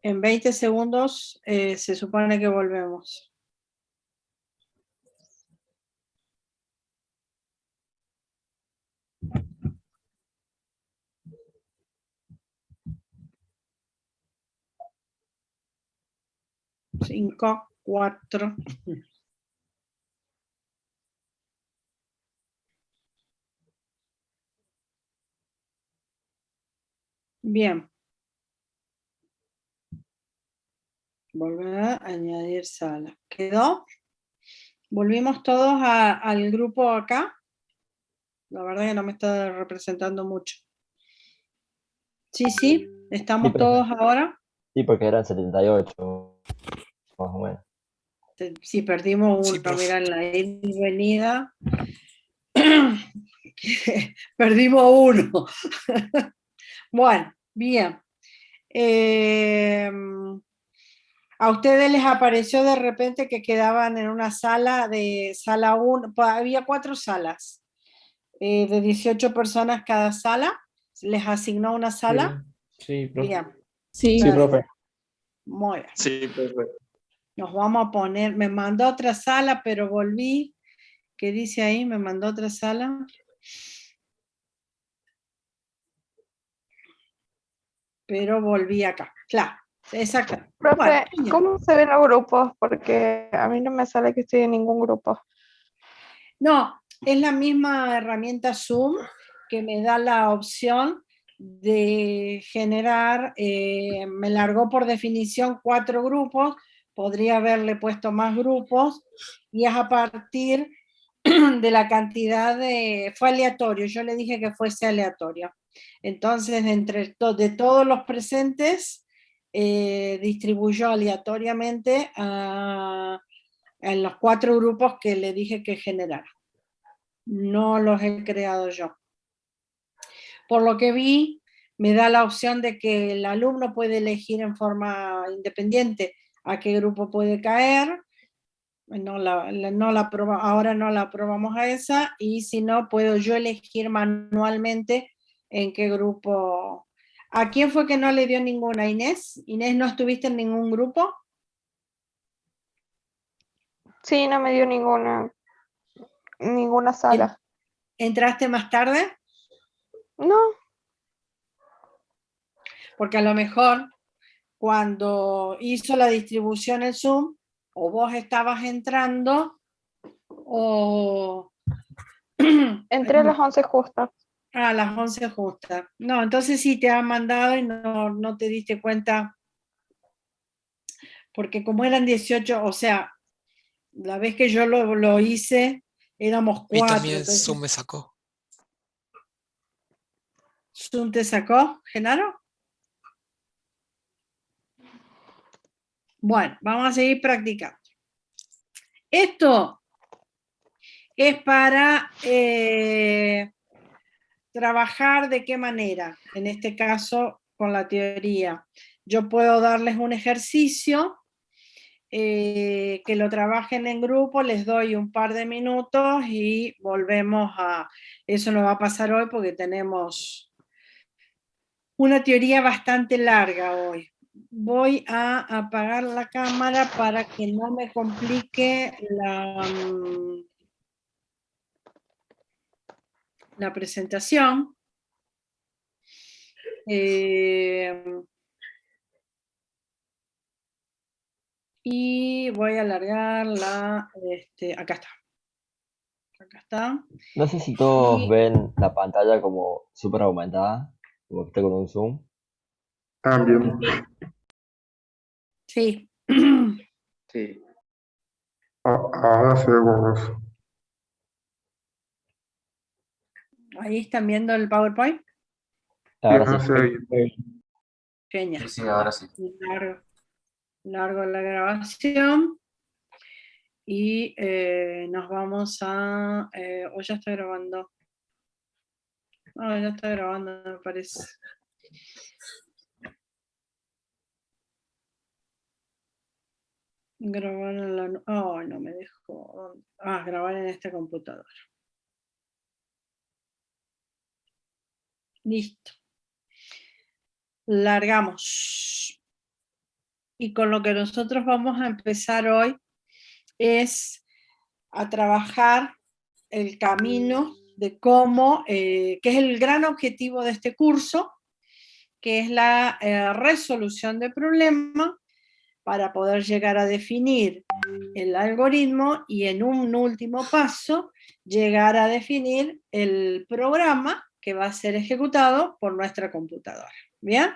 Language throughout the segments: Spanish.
En 20 segundos se supone que volvemos. Cinco, cuatro. Bien. Volver a añadir sala. ¿Quedó? Volvimos todos al grupo acá. La verdad que no me está representando mucho. Sí, Sí, estamos profe. todos ahora. Sí, porque eran 78, más o menos. Sí, perdimos Sí, uno, profe. mira, en la ida y venida. Perdimos uno. Bueno, bien. ¿A ustedes les apareció de repente que quedaban en una sala de sala 1? Había 4 salas de 18 personas cada sala. ¿Les asignó una Sí, sala? sí, profe. Bien. Sí. Sí, profe. Muy bien. Sí, profe. Nos vamos a poner, me mandó a otra sala, pero volví. ¿Qué dice ahí? Me mandó a otra sala. Pero volví acá. Claro, exacto. Bueno, Profe, genial. ¿cómo se ven los grupos? Porque a mí no me sale que estoy en ningún grupo. No, es la misma herramienta Zoom que me da la opción de generar, me largó por definición 4 grupos, podría haberle puesto más grupos, y es a partir de la cantidad fue aleatorio, yo le dije que fuese aleatorio. Entonces, de todos los presentes, distribuyó aleatoriamente en los 4 grupos que le dije que generara. No los he creado yo. Por lo que vi, me da la opción de que el alumno puede elegir en forma independiente a qué grupo puede caer. Ahora no la aprobamos a esa, y si no, puedo yo elegir manualmente en qué grupo. ¿A quién fue que no le dio ninguna? ¿Inés? ¿Inés, no estuviste en ningún grupo? Sí, no me dio ninguna sala. ¿Entraste más tarde? No, Porque a lo mejor cuando hizo la distribución en Zoom, o vos estabas entrando, o entré a las 11 justas. a las 11 justa. No, entonces sí te han mandado y no te diste cuenta, porque como eran 18, o sea, la vez que yo lo hice, éramos A mí 4, también entonces, Zoom me sacó. ¿Zoom te sacó, Genaro? Bueno, vamos a seguir practicando. Esto es para trabajar de qué manera, en este caso con la teoría. Yo puedo darles un ejercicio, que lo trabajen en grupo, les doy un par de minutos y volvemos a... Eso no va a pasar hoy porque tenemos una teoría bastante larga hoy. Voy a apagar la cámara para que no me complique la presentación. Y voy a alargar acá está. Acá está. No sé si todos Y ven la pantalla como súper aumentada, como que está con un zoom. También. sí. Sí. Ahora se ve borroso. Ahí están viendo el PowerPoint. Sí, Ahora ahora sí. se ve bien. Genial. Sí, sí, ahora sí. Largo la grabación. Y nos vamos a... o ya está grabando. No, ya está grabando, me parece. Grabar en la... Oh, no me dejó. Grabar en esta computadora. Listo. Largamos. y con lo que nosotros vamos a empezar hoy es a trabajar el camino de cómo, que es el gran objetivo de este curso, que es la resolución de problemas para poder llegar a definir el algoritmo y en un último paso llegar a definir el programa que va a ser ejecutado por nuestra computadora. ¿Bien?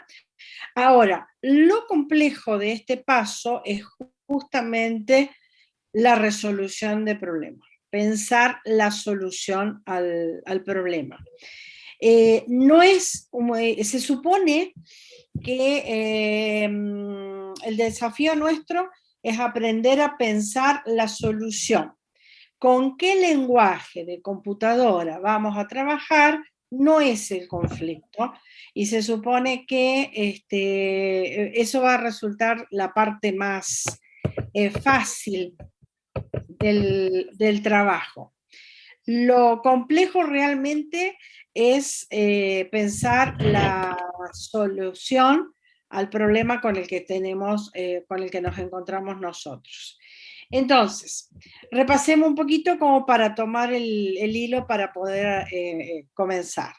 Ahora, lo complejo de este paso es justamente la resolución de problemas, pensar la solución al problema. No es, se supone que el desafío nuestro es aprender a pensar la solución. ¿Con qué lenguaje de computadora vamos a trabajar? No es el conflicto, y se supone que eso va a resultar la parte más fácil del trabajo. Lo complejo realmente es pensar la solución al problema con el que tenemos, con el que nos encontramos nosotros. Entonces, repasemos un poquito como para tomar el hilo para poder comenzar.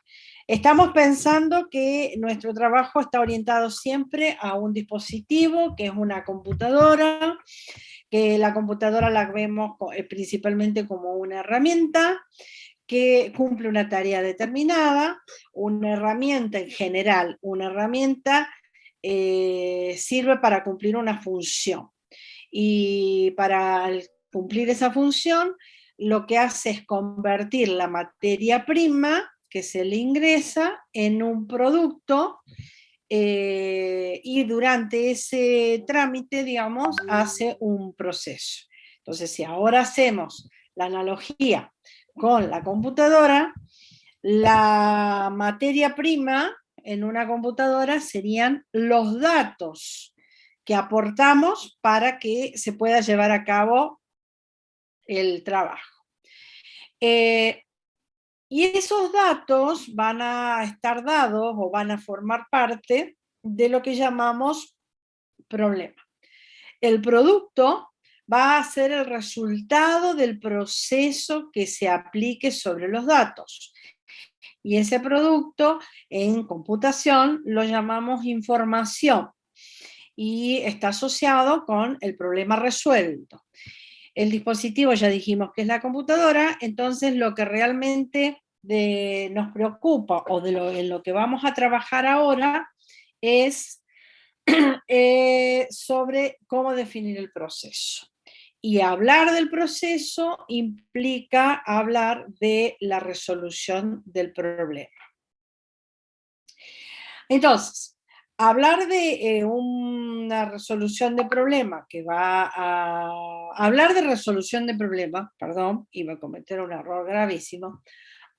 Estamos pensando que nuestro trabajo está orientado siempre a un dispositivo, que es una computadora, que la computadora la vemos principalmente como una herramienta que cumple una tarea determinada, una herramienta en general, una herramienta sirve para cumplir una función. Y para cumplir esa función, lo que hace es convertir la materia prima que se le ingresa en un producto y durante ese trámite, digamos, hace un proceso. Entonces, si ahora hacemos la analogía con la computadora, la materia prima en una computadora serían los datos que aportamos para que se pueda llevar a cabo el trabajo. Y esos datos van a estar dados o van a formar parte de lo que llamamos problema. El producto va a ser el resultado del proceso que se aplique sobre los datos. Y ese producto en computación lo llamamos información y está asociado con el problema resuelto. El dispositivo ya dijimos que es la computadora, entonces lo que realmente nos preocupa o en lo que vamos a trabajar ahora es sobre cómo definir el proceso. Y hablar del proceso implica hablar de la resolución del problema. Entonces, hablar de una resolución de problema que va a... Hablar de resolución de problema, perdón, iba a cometer un error gravísimo.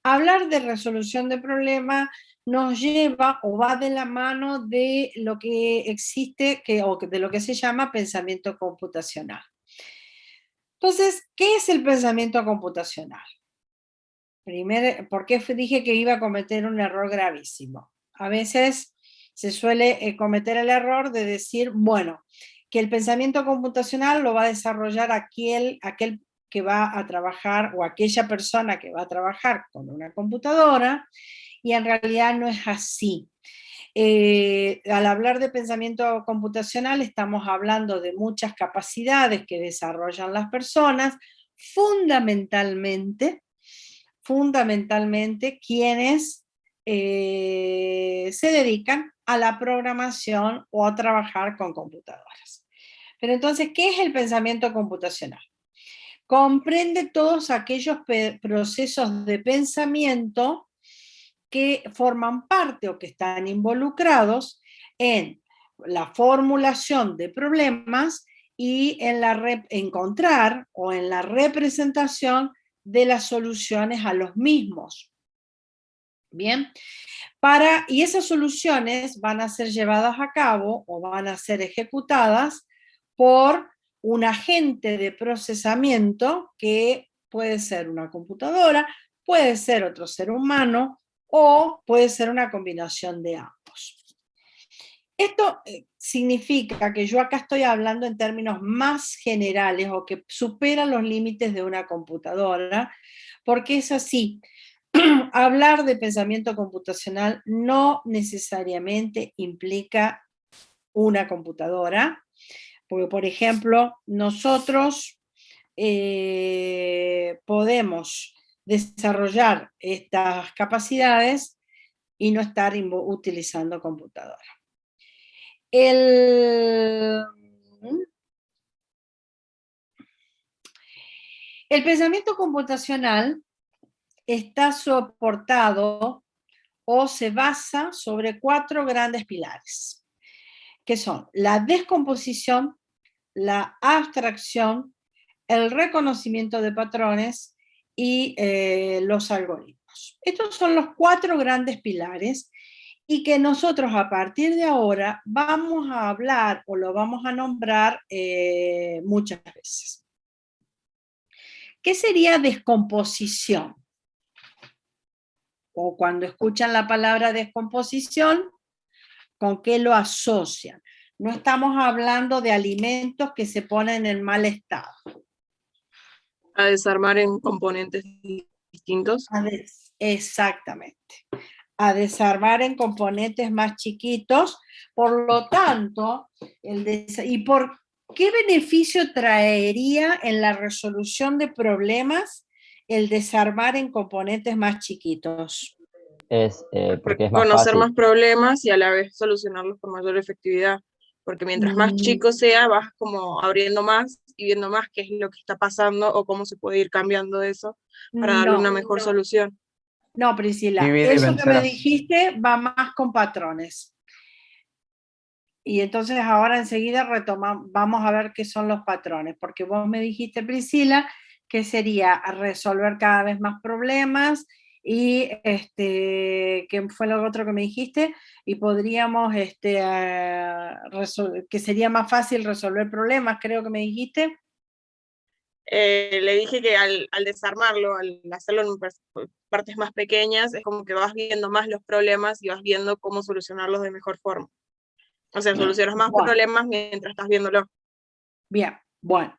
Hablar de resolución de problema nos lleva o va de la mano de lo que existe, o de lo que se llama pensamiento computacional. Entonces, ¿qué es el pensamiento computacional? Primero, ¿por qué dije que iba a cometer un error gravísimo? A veces se suele cometer el error de decir, bueno, que el pensamiento computacional lo va a desarrollar aquel que va a trabajar o aquella persona que va a trabajar con una computadora, y en realidad no es así. Al hablar de pensamiento computacional estamos hablando de muchas capacidades que desarrollan las personas, fundamentalmente quienes se dedican a la programación o a trabajar con computadoras. Pero entonces, ¿qué es el pensamiento computacional? Comprende todos aquellos procesos de pensamiento que forman parte o que están involucrados en la formulación de problemas y en encontrar o en la representación de las soluciones a los mismos. Bien, y esas soluciones van a ser llevadas a cabo o van a ser ejecutadas por un agente de procesamiento que puede ser una computadora, puede ser otro ser humano o puede ser una combinación de ambos. Esto significa que yo acá estoy hablando en términos más generales o que superan los límites de una computadora, porque es así. Hablar de pensamiento computacional no necesariamente implica una computadora, porque por ejemplo, nosotros podemos desarrollar estas capacidades y no estar utilizando computadora. El pensamiento computacional está soportado o se basa sobre 4 grandes pilares, que son la descomposición, la abstracción, el reconocimiento de patrones y los algoritmos. Estos son los 4 grandes pilares y que nosotros a partir de ahora vamos a hablar o lo vamos a nombrar muchas veces. ¿Qué sería descomposición? O cuando escuchan la palabra descomposición, ¿con qué lo asocian? No estamos hablando de alimentos que se ponen en mal estado. A desarmar en componentes distintos. Exactamente. A desarmar en componentes más chiquitos. Por lo tanto, ¿y por qué beneficio traería en la resolución de problemas el desarmar en componentes más chiquitos? Es porque es más Conocer fácil. más problemas y a la vez solucionarlos con mayor efectividad. Porque mientras más chico sea, vas como abriendo más y viendo más qué es lo que está pasando o cómo se puede ir cambiando eso para darle una mejor solución. No, Priscila, Divide y eso que me vencerás. dijiste va más con patrones. Y entonces ahora enseguida retomamos, vamos a ver qué son los patrones, porque vos me dijiste, Priscila, que sería resolver cada vez más problemas y ¿qué fue lo otro que me dijiste? Y podríamos, que sería más fácil resolver problemas, creo que me dijiste. Le dije que al desarmarlo, al hacerlo en partes más pequeñas, es como que vas viendo más los problemas y vas viendo cómo solucionarlos de mejor forma. O sea, solucionas más problemas mientras estás viéndolo. Bien, bueno,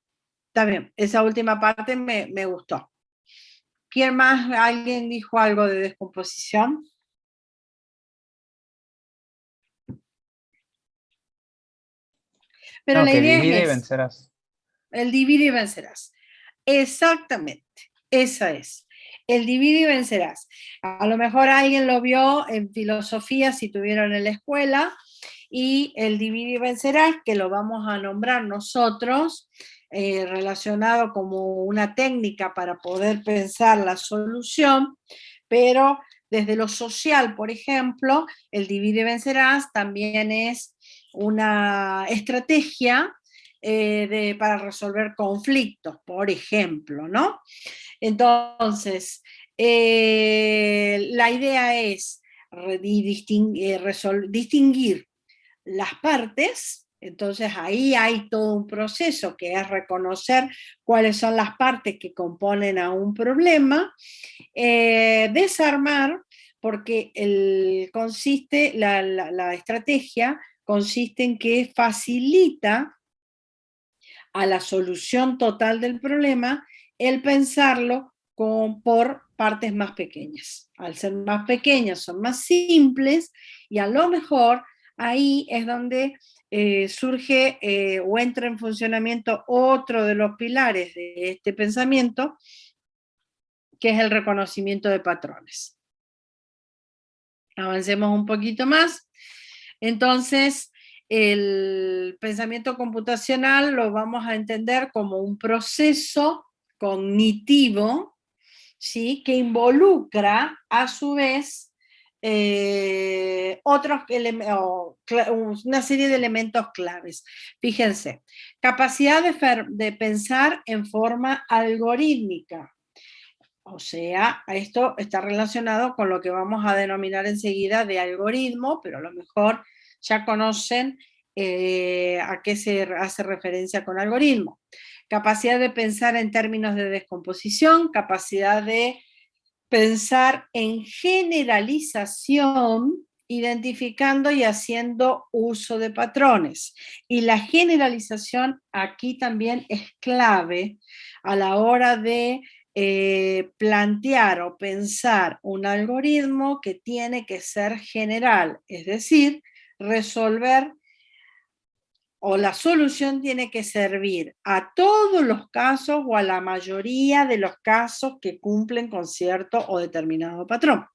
está bien. Esa última parte me gustó. ¿Quién más? ¿Alguien dijo algo de descomposición? Pero No, la que idea divide y es vencerás. el divide y vencerás. Exactamente, esa es. El divide y vencerás. A lo mejor alguien lo vio en filosofía si tuvieron en la escuela, y el divide y vencerás, que lo vamos a nombrar nosotros, relacionado como una técnica para poder pensar la solución, pero desde lo social, por ejemplo, el divide y vencerás también es una estrategia para resolver conflictos, por ejemplo, ¿no? Entonces, la idea es distinguir las partes. Entonces ahí hay todo un proceso que es reconocer cuáles son las partes que componen a un problema, desarmar, porque la estrategia consiste en que facilita a la solución total del problema el pensarlo por partes más pequeñas. Al ser más pequeñas son más simples y a lo mejor ahí es donde surge o entra en funcionamiento otro de los pilares de este pensamiento, que es el reconocimiento de patrones. Avancemos un poquito más. Entonces, el pensamiento computacional lo vamos a entender como un proceso cognitivo, ¿sí?, que involucra a su vez una serie de elementos claves. Fíjense, capacidad de pensar en forma algorítmica. O sea, esto está relacionado con lo que vamos a denominar enseguida de algoritmo, pero a lo mejor ya conocen a qué se hace referencia con algoritmo. Capacidad de pensar en términos de descomposición, capacidad de pensar en generalización identificando y haciendo uso de patrones. Y la generalización aquí también es clave a la hora de plantear o pensar un algoritmo que tiene que ser general, es decir, resolver o la solución tiene que servir a todos los casos o a la mayoría de los casos que cumplen con cierto o determinado patrón.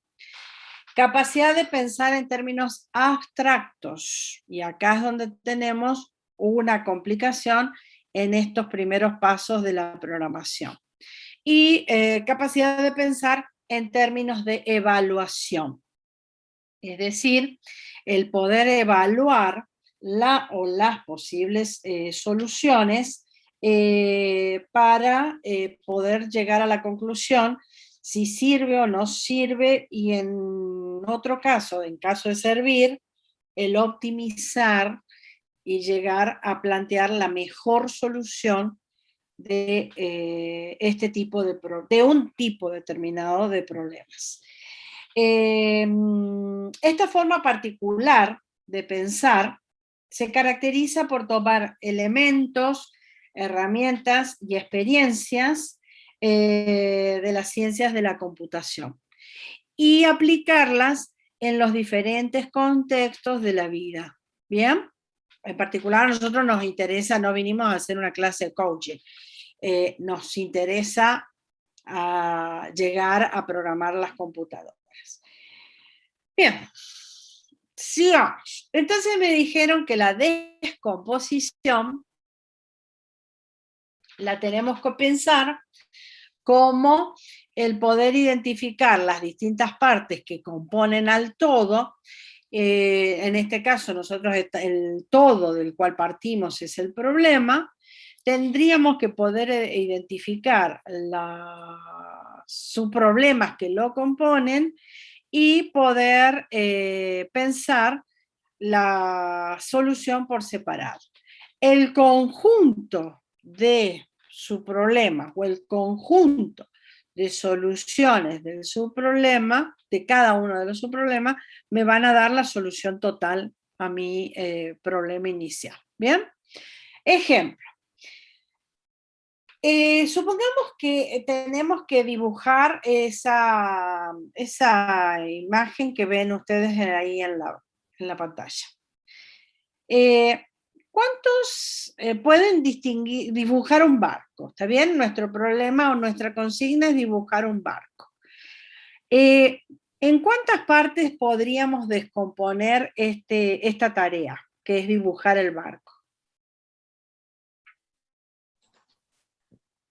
Capacidad de pensar en términos abstractos. Y acá es donde tenemos una complicación en estos primeros pasos de la programación. Y capacidad de pensar en términos de evaluación. Es decir, el poder evaluar la o las posibles soluciones para poder llegar a la conclusión si sirve o no sirve, y en otro caso, en caso de servir, el optimizar y llegar a plantear la mejor solución de este tipo de un tipo determinado de problemas. Esta forma particular de pensar se caracteriza por tomar elementos, herramientas y experiencias de las ciencias de la computación y aplicarlas en los diferentes contextos de la vida. ¿Bien? En particular a nosotros nos interesa, no vinimos a hacer una clase de coaching, nos interesa llegar a programar las computadoras. Bien, sigamos. Entonces me dijeron que la descomposición la tenemos que pensar como el poder identificar las distintas partes que componen al todo. En este caso nosotros el todo del cual partimos es el problema. Tendríamos que poder identificar los subproblemas que lo componen y poder pensar la solución por separado. El conjunto de subproblemas o el conjunto de soluciones del subproblema, de cada uno de los subproblemas, me van a dar la solución total a mi problema inicial. ¿Bien? Ejemplo. Supongamos que tenemos que dibujar esa imagen que ven ustedes ahí en la pantalla. ¿Cuántos pueden dibujar un barco? ¿Está bien? Nuestro problema o nuestra consigna es dibujar un barco. ¿En cuántas partes podríamos descomponer esta tarea, que es dibujar el barco?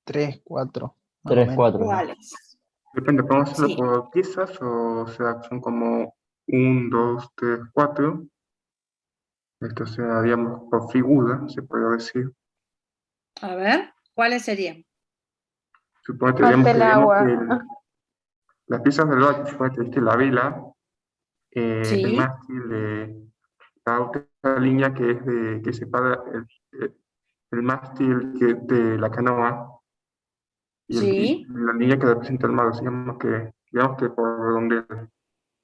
3, 4. 3, 4. ¿Cuáles? Depende, ¿podemos hacerlo Sí. por piezas o sea, son como 1, 2, 3, 4? Esto sea, digamos, por figura, se puede decir. A ver, ¿cuáles serían? Suponete, Ante el digamos agua. que las piezas del barco, suponete, viste, la vela, Sí. el mástil, la otra línea que separa el mástil de la canoa y Sí. la línea que representa el mar, digamos que por donde,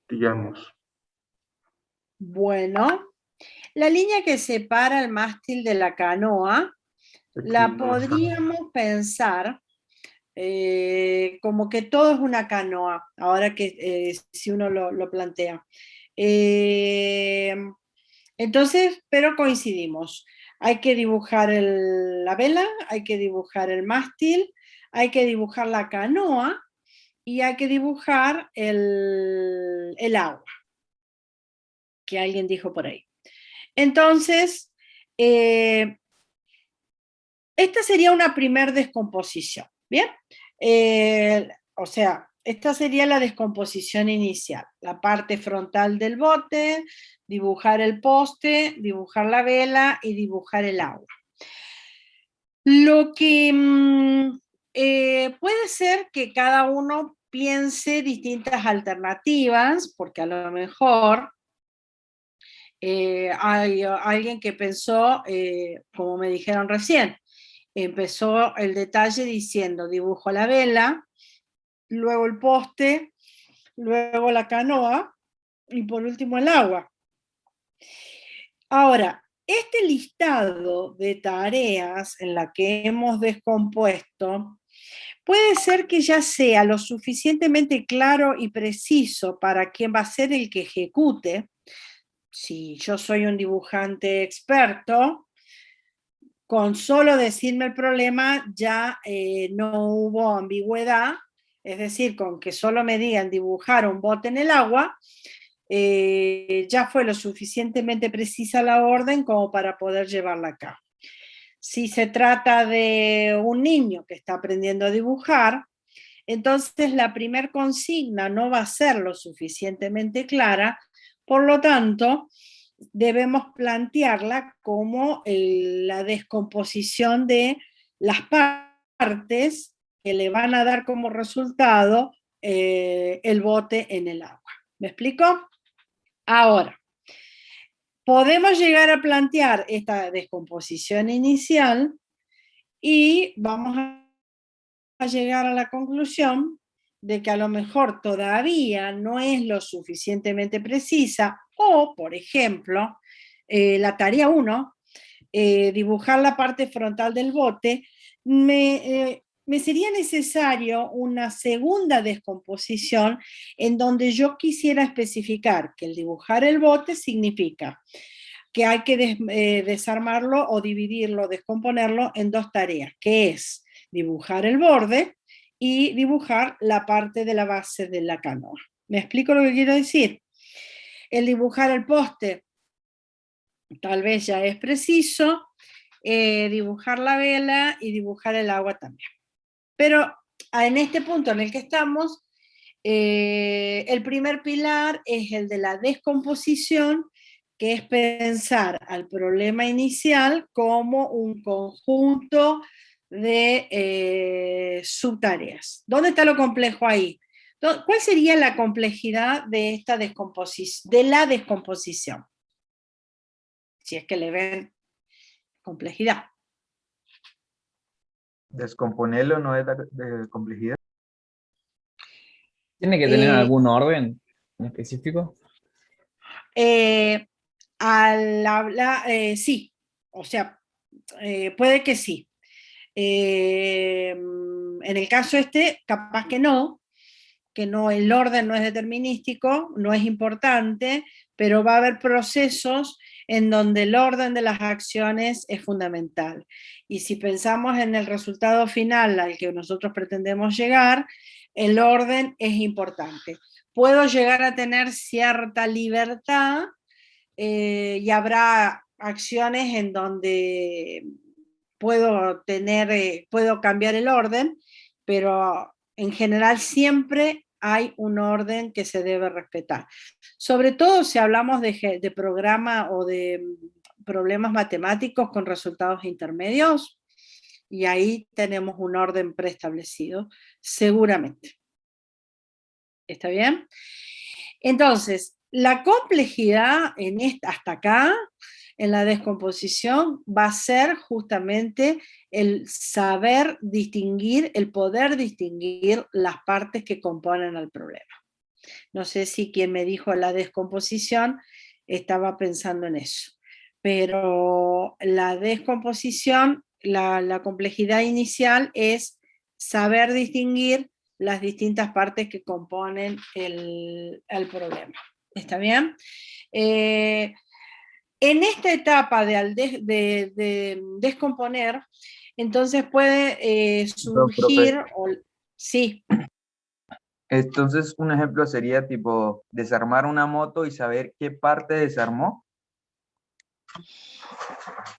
digamos. Bueno, la línea que separa el mástil de la canoa la Aquí, podríamos pensar como que todo es una canoa, ahora que si uno lo plantea. Entonces, pero coincidimos. Hay que dibujar la vela, hay que dibujar el mástil, hay que dibujar la canoa y hay que dibujar el agua, que alguien dijo por ahí. Entonces, esta sería una primer descomposición, ¿bien? O sea, esta sería la descomposición inicial, la parte frontal del bote, dibujar el poste, dibujar la vela y dibujar el agua. Lo que puede ser que cada uno piense distintas alternativas, porque a lo mejor hay alguien que pensó, como me dijeron recién, empezó el detalle diciendo dibujo la vela, luego el poste, luego la canoa y por último el agua. Ahora, este listado de tareas en la que hemos descompuesto puede ser que ya sea lo suficientemente claro y preciso para quién va a ser el que ejecute. Si yo soy un dibujante experto, con solo decirme el problema ya no hubo ambigüedad, es decir, con que solo me digan dibujar un bote en el agua, ya fue lo suficientemente precisa la orden como para poder llevarla a cabo. Si se trata de un niño que está aprendiendo a dibujar, entonces la primer consigna no va a ser lo suficientemente clara, por lo tanto, debemos plantearla como la descomposición de las partes que le van a dar como resultado el bote en el agua. ¿Me explico? Ahora, podemos llegar a plantear esta descomposición inicial y vamos a llegar a la conclusión de que a lo mejor todavía no es lo suficientemente precisa, o, por ejemplo, la tarea 1, dibujar la parte frontal del bote, me sería necesario una segunda descomposición en donde yo quisiera especificar que el dibujar el bote significa que hay que desarmarlo o dividirlo, descomponerlo en dos tareas, que es dibujar el borde y dibujar la parte de la base de la canoa. ¿Me explico lo que quiero decir? El dibujar el poste tal vez ya es preciso, dibujar la vela y dibujar el agua también. Pero en este punto en el que estamos, el primer pilar es el de la descomposición, que es pensar al problema inicial como un conjunto de subtareas. ¿Dónde está lo complejo ahí? ¿Cuál sería la complejidad de esta descomposición? Si es que le ven complejidad. Descomponerlo no es de complejidad. ¿Tiene que tener algún orden en específico? Al hablar, sí, o sea, puede que sí. En el caso este, capaz que no, el orden no es determinístico, no es importante, pero va a haber procesos en donde el orden de las acciones es fundamental. Y si pensamos en el resultado final al que nosotros pretendemos llegar, el orden es importante. Puedo llegar a tener cierta libertad y habrá acciones en donde puedo cambiar el orden, pero en general siempre hay un orden que se debe respetar. Sobre todo si hablamos de programa o de problemas matemáticos con resultados intermedios, y ahí tenemos un orden preestablecido, seguramente. ¿Está bien? Entonces, la complejidad hasta acá, en la descomposición, va a ser justamente el saber distinguir, el poder distinguir las partes que componen el problema. No sé si quien me dijo la descomposición estaba pensando en eso, pero la descomposición, la complejidad inicial es saber distinguir las distintas partes que componen el problema. ¿Está bien? En esta etapa de descomponer, entonces puede surgir... Sí. Entonces, un ejemplo sería tipo desarmar una moto y saber qué parte desarmó.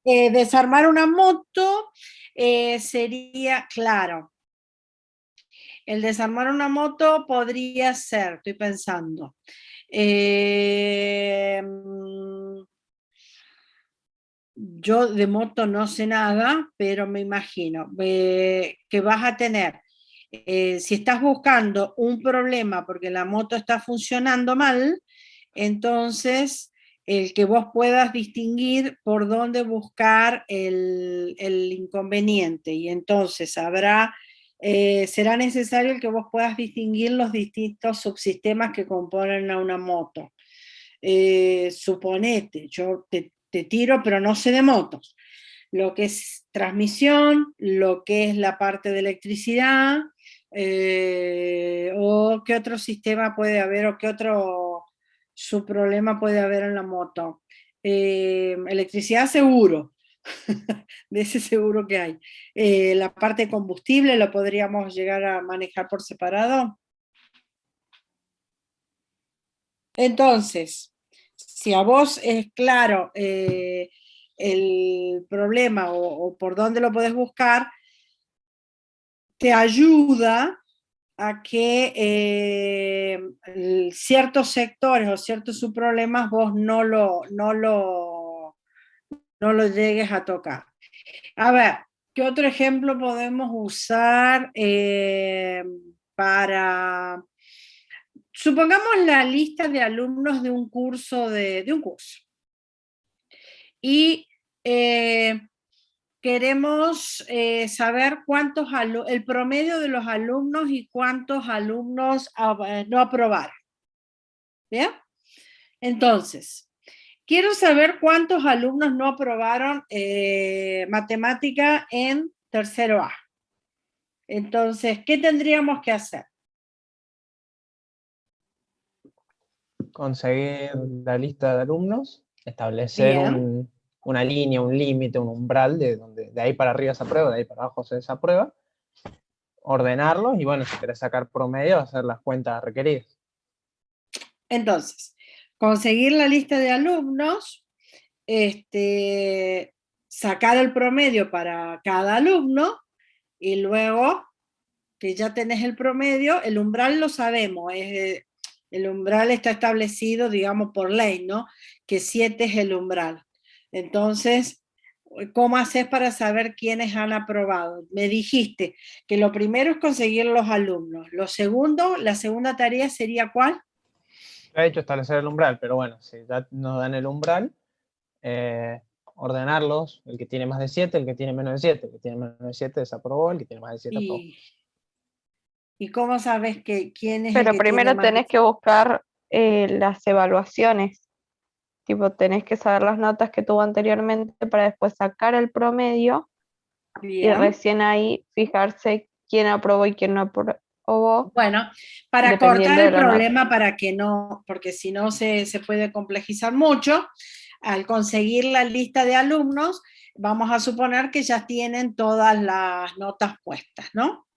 Desarmar una moto sería, claro, el desarmar una moto podría ser, estoy pensando, yo de moto no sé nada, pero me imagino que vas a tener, si estás buscando un problema porque la moto está funcionando mal, entonces el que vos puedas distinguir por dónde buscar el inconveniente, y entonces será necesario el que vos puedas distinguir los distintos subsistemas que componen a una moto. suponete, yo te tiro, pero no sé de motos, lo que es transmisión, lo que es la parte de electricidad, o qué otro sistema puede haber, o qué otro subproblema puede haber en la moto. Electricidad seguro, de ese seguro que hay. La parte de combustible lo podríamos llegar a manejar por separado. Entonces, si a vos es claro el problema o por dónde lo podés buscar, te ayuda a que ciertos sectores o ciertos subproblemas vos no lo llegues a tocar. A ver, ¿qué otro ejemplo podemos usar para... Supongamos la lista de alumnos de un curso, de un curso. Y queremos saber el promedio de los alumnos y cuántos alumnos no aprobaron. ¿Bien? Entonces, quiero saber cuántos alumnos no aprobaron matemática en tercero A. Entonces, ¿qué tendríamos que hacer? Conseguir la lista de alumnos, establecer una línea, un límite, un umbral de ahí para arriba se aprueba, de ahí para abajo se desaprueba, ordenarlos y bueno, si querés sacar promedio, hacer las cuentas requeridas. Entonces, conseguir la lista de alumnos, sacar el promedio para cada alumno y luego que ya tenés el promedio, el umbral lo sabemos, el umbral está establecido, digamos, por ley, ¿no? Que 7 es el umbral. Entonces, ¿cómo haces para saber quiénes han aprobado? Me dijiste que lo primero es conseguir los alumnos. Lo segundo, la segunda tarea sería ¿cuál? He hecho establecer el umbral, pero bueno, si ya nos dan el umbral, ordenarlos, el que tiene más de 7, el que tiene menos de 7, el que tiene menos de 7 desaprobó, el que tiene más de 7 aprobó. ¿Y cómo sabes quién es Pero el que primero tiene más? tenés que buscar las evaluaciones. Tipo, tenés que saber las notas que tuvo anteriormente para después sacar el promedio y Bien. recién ahí fijarse quién aprobó y quién no aprobó. Bueno, para dependiendo cortar el de la nota. problema, para que no, porque si no se puede complejizar mucho, al conseguir la lista de alumnos, vamos a suponer que ya tienen todas las notas puestas, ¿no?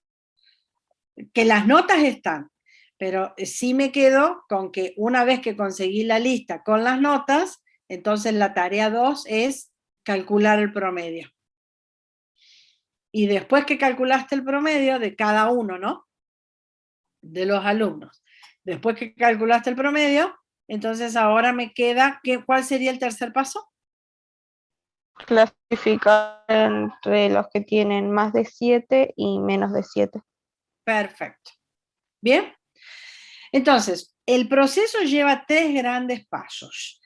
Que las notas están, pero sí me quedo con que una vez que conseguí la lista con las notas, entonces la tarea 2 es calcular el promedio. Y después que calculaste el promedio de cada uno, ¿no? De los alumnos. Después que calculaste el promedio, entonces ahora me queda, ¿cuál sería el tercer paso? Clasificar entre los que tienen más de 7 y menos de 7. Perfecto. Bien. Entonces, el proceso lleva 3 grandes pasos.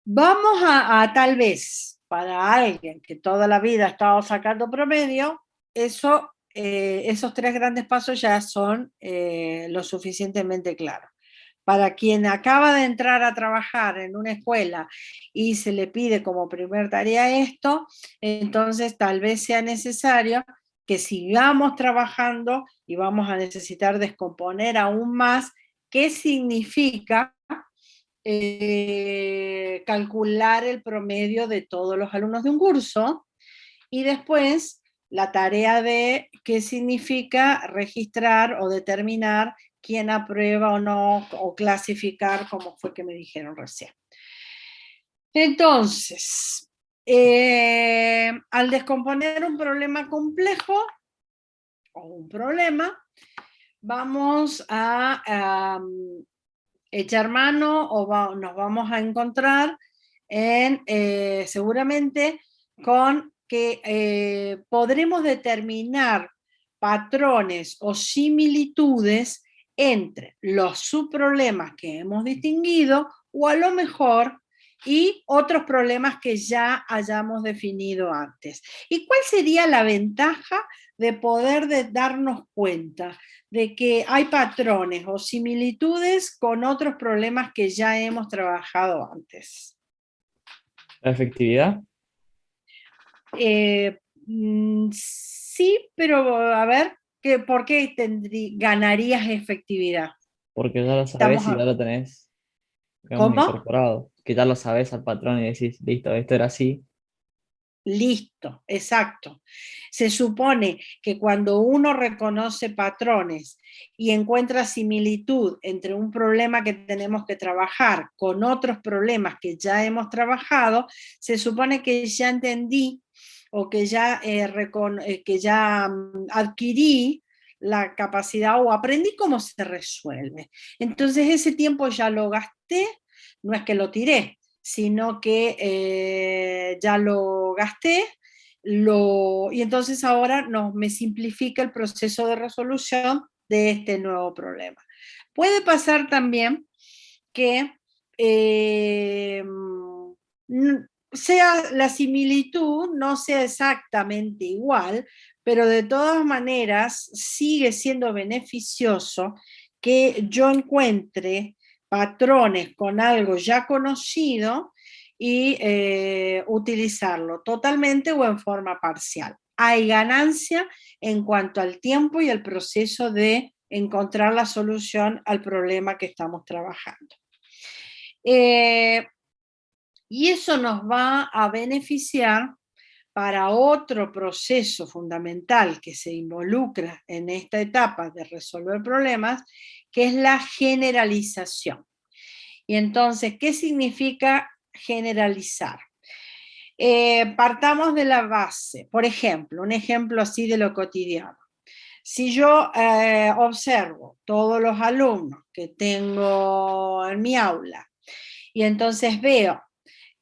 Vamos a tal vez, para alguien que toda la vida ha estado sacando promedio, esos 3 grandes pasos ya son lo suficientemente claros. Para quien acaba de entrar a trabajar en una escuela y se le pide como primer tarea esto, entonces tal vez sea necesario que sigamos trabajando y vamos a necesitar descomponer aún más qué significa calcular el promedio de todos los alumnos de un curso y después la tarea de qué significa registrar o determinar quién aprueba o no, o clasificar, como fue que me dijeron recién. Entonces, al descomponer un problema complejo o un problema, vamos a echar mano o nos vamos a encontrar seguramente con que podremos determinar patrones o similitudes entre los subproblemas que hemos distinguido o a lo mejor y otros problemas que ya hayamos definido antes. ¿Y cuál sería la ventaja de poder darnos cuenta de que hay patrones o similitudes con otros problemas que ya hemos trabajado antes? La efectividad, Sí, pero a ver, ¿por qué ganarías efectividad? porque ya lo Estamos sabes y ya lo tenés, digamos, ¿Cómo? incorporado. Que ya lo sabes al patrón y decís, listo, esto era así. Listo, exacto. Se supone que cuando uno reconoce patrones y encuentra similitud entre un problema que tenemos que trabajar con otros problemas que ya hemos trabajado, se supone que ya entendí o que ya adquirí la capacidad o aprendí cómo se resuelve. Entonces ese tiempo ya lo gasté, no es que lo tiré, sino que ya lo gasté, y entonces ahora me simplifica el proceso de resolución de este nuevo problema. Puede pasar también que la similitud no sea exactamente igual, pero de todas maneras sigue siendo beneficioso que yo encuentre patrones con algo ya conocido y utilizarlo totalmente o en forma parcial. Hay ganancia en cuanto al tiempo y el proceso de encontrar la solución al problema que estamos trabajando. Y eso nos va a beneficiar para otro proceso fundamental que se involucra en esta etapa de resolver problemas, que es la generalización. Y entonces, ¿qué significa generalizar? Partamos de la base. Por ejemplo, un ejemplo así de lo cotidiano. Si yo observo todos los alumnos que tengo en mi aula y entonces veo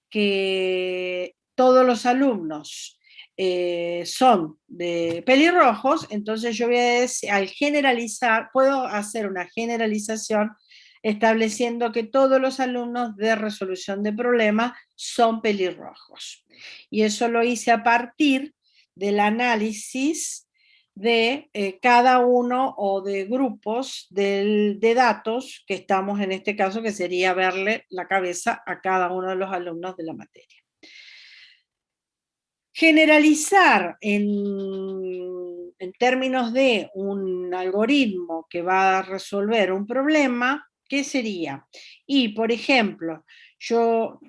que todos los alumnos son de pelirrojos, entonces yo voy a decir, al generalizar, puedo hacer una generalización estableciendo que todos los alumnos de resolución de problemas son pelirrojos. Y eso lo hice a partir del análisis de cada uno o de grupos de datos que estamos en este caso, que sería verle la cabeza a cada uno de los alumnos de la materia. Generalizar en términos de un algoritmo que va a resolver un problema, ¿qué sería? Y, por ejemplo, yo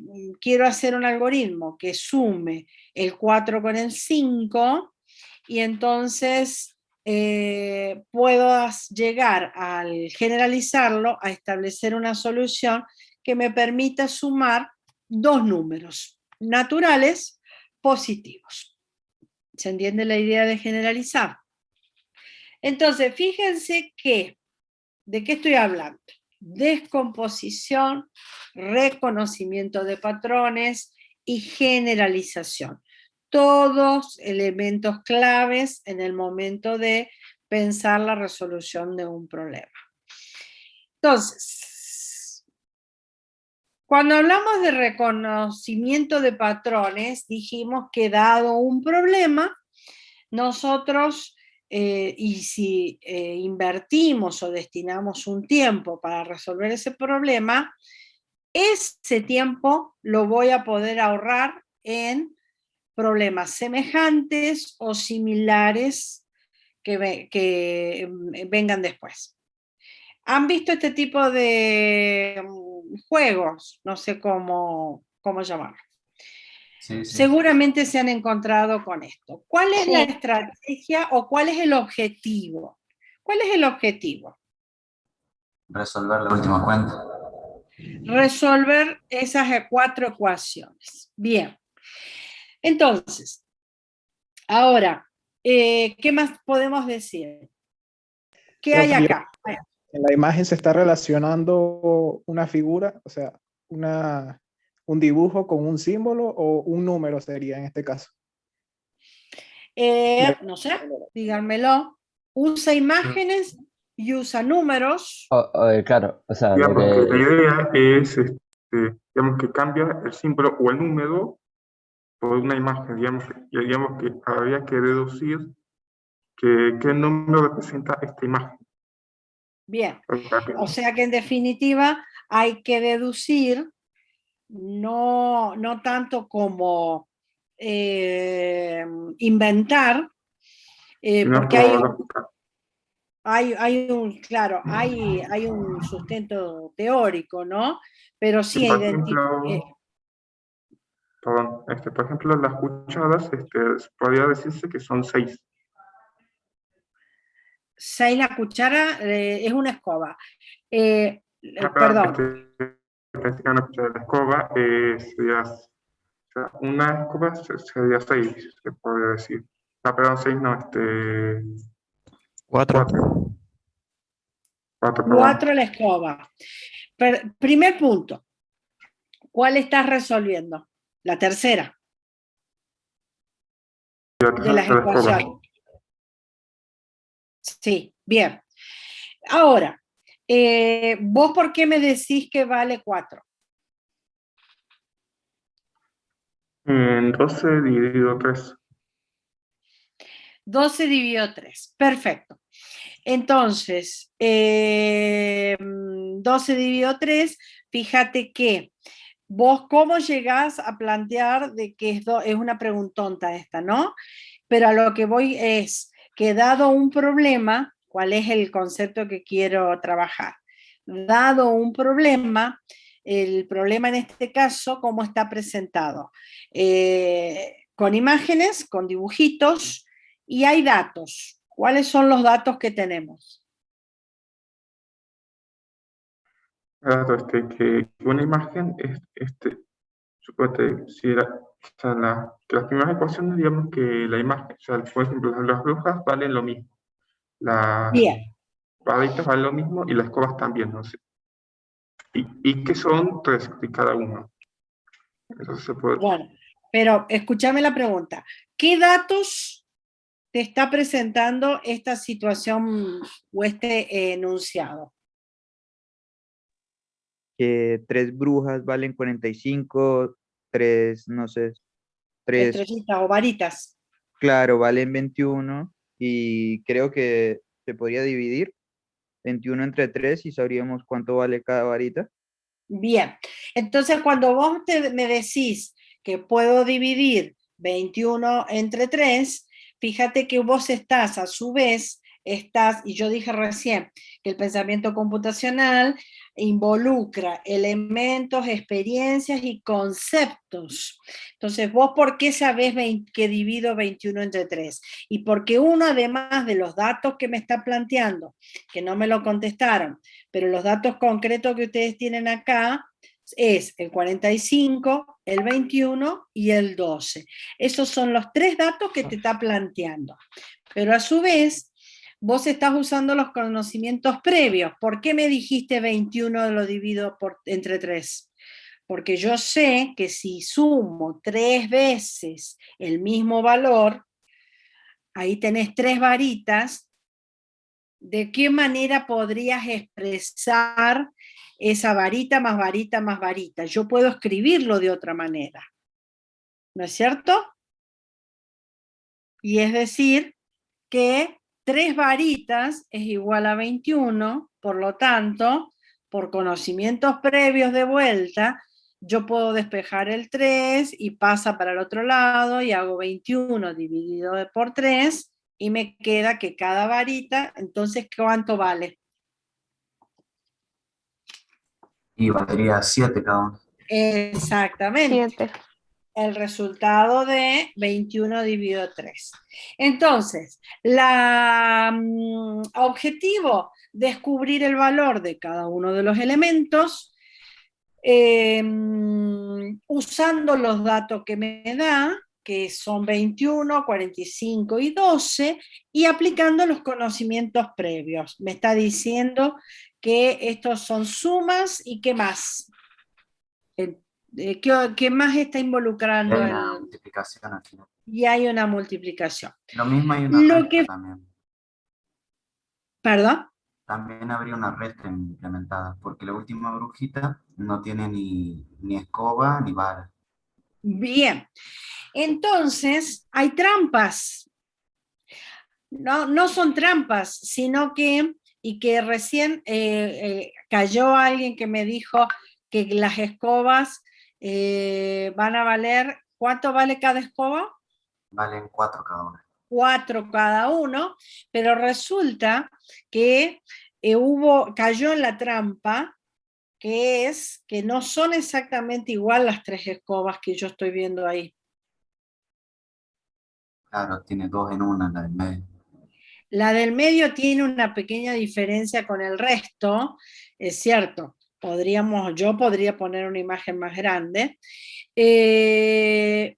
quiero hacer un algoritmo que sume el 4 con el 5, y entonces puedo llegar al generalizarlo a establecer una solución que me permita sumar dos números naturales positivos. ¿Se entiende la idea de generalizar? Entonces, fíjense que, ¿de qué estoy hablando? Descomposición, reconocimiento de patrones y generalización. Todos elementos claves en el momento de pensar la resolución de un problema. Entonces, cuando hablamos de reconocimiento de patrones, dijimos que dado un problema, nosotros, y si invertimos o destinamos un tiempo para resolver ese problema, ese tiempo lo voy a poder ahorrar en problemas semejantes o similares que vengan después. ¿Han visto este tipo de juegos? No sé cómo llamarlo. Sí, sí. Seguramente se han encontrado con esto. ¿Cuál es Sí. la estrategia o cuál es el objetivo? ¿Cuál es el objetivo? Resolver la última cuenta. Resolver esas 4 ecuaciones. Bien. Entonces, ahora, ¿qué más podemos decir? ¿Qué hay acá? En la imagen se está relacionando una figura, o sea, un dibujo con un símbolo o un número sería en este caso. No sé, díganmelo. Usa imágenes y usa números. Claro, o sea, Digamos que la idea es digamos que cambia el símbolo o el número por una imagen, digamos que habría que deducir qué número representa esta imagen. Bien, O sea que- o sea que en definitiva hay que deducir, no tanto como inventar, sino porque por lógica. claro, hay un sustento teórico, ¿no? Pero Sí, sí por ejemplo, identificar. perdón, por ejemplo, las cucharas, podría decirse que son 6. 6 la cuchara, es una escoba. Perdón, Perdón, pensé que una cuchara de escoba sería, o sea, una escoba sería 6, se podría decir. Ah, perdón, 6 no, 4. 4. 4, perdón. 4 la escoba. Primer punto, ¿cuál estás resolviendo? La tercera de las La escoba. ecuaciones. Sí, bien. Ahora, ¿vos por qué me decís que vale 4? En 12 dividido 3. 12 dividido 3. Perfecto. Entonces, 12 dividido 3, fíjate que vos cómo llegás a plantear de que es una preguntonta esta, ¿no? Pero a lo que voy es que dado un problema, ¿cuál es el concepto que quiero trabajar? Dado un problema, el problema en este caso, ¿cómo está presentado? Con imágenes, con dibujitos, y hay datos. ¿Cuáles son los datos que tenemos? Claro, que una imagen es, suponete, si o sea, que las primeras ecuaciones, digamos que la imagen, o sea, por ejemplo, las brujas valen lo mismo, las Bien, varitas valen lo mismo y las escobas también, no sé. Y que son 3 de cada uno. Entonces se puede, bueno, pero escúchame la pregunta. ¿Qué datos te está presentando esta situación o este enunciado? Que 3 brujas valen 45, 3, no sé, 3, Estrellitas o varitas. claro, valen 21 y creo que se podría dividir 21 entre 3 y sabríamos cuánto vale cada varita. Bien, entonces cuando vos me decís que puedo dividir 21 entre 3, fíjate que vos estás a su vez, y yo dije recién que el pensamiento computacional involucra elementos, experiencias y conceptos. Entonces, ¿vos por qué sabés que divido 21 entre 3? Y porque uno, además de los datos que me está planteando, que no me lo contestaron, pero los datos concretos que ustedes tienen acá es el 45, el 21 y el 12. Esos son los 3 datos que te está planteando. Pero a su vez, vos estás usando los conocimientos previos. ¿Por qué me dijiste 21 lo divido entre 3? Porque yo sé que si sumo 3 veces el mismo valor, ahí tenés 3 varitas. ¿De qué manera podrías expresar esa varita más varita más varita? Yo puedo escribirlo de otra manera, ¿no es cierto? Y es decir, que 3 varitas es igual a 21, por lo tanto, por conocimientos previos de vuelta, yo puedo despejar el 3 y pasa para el otro lado y hago 21 dividido por 3 y me queda que cada varita, entonces, ¿cuánto vale? Y valdría 7 cada uno. Exactamente. 7. El resultado de 21 dividido 3. Entonces, la objetivo, descubrir el valor de cada uno de los elementos, usando los datos que me da, que son 21, 45 y 12, y aplicando los conocimientos previos. Me está diciendo que estos son sumas y qué más. ¿Qué más está Y involucrando? hay una multiplicación al final. Y hay una multiplicación. Lo mismo hay una Lo resta que, también. ¿Perdón? También habría una resta implementada, porque la última brujita no tiene ni escoba ni vara. Bien. Entonces, hay trampas. No, no son trampas, sino que, y que recién cayó alguien que me dijo que las escobas van a valer, ¿cuánto vale cada escoba? Valen 4 cada una. 4 cada uno, pero resulta que cayó en la trampa, que es que no son exactamente igual las 3 escobas que yo estoy viendo ahí. Claro, tiene 2 en una, la del medio. La del medio tiene una pequeña diferencia con el resto, es cierto, yo podría poner una imagen más grande,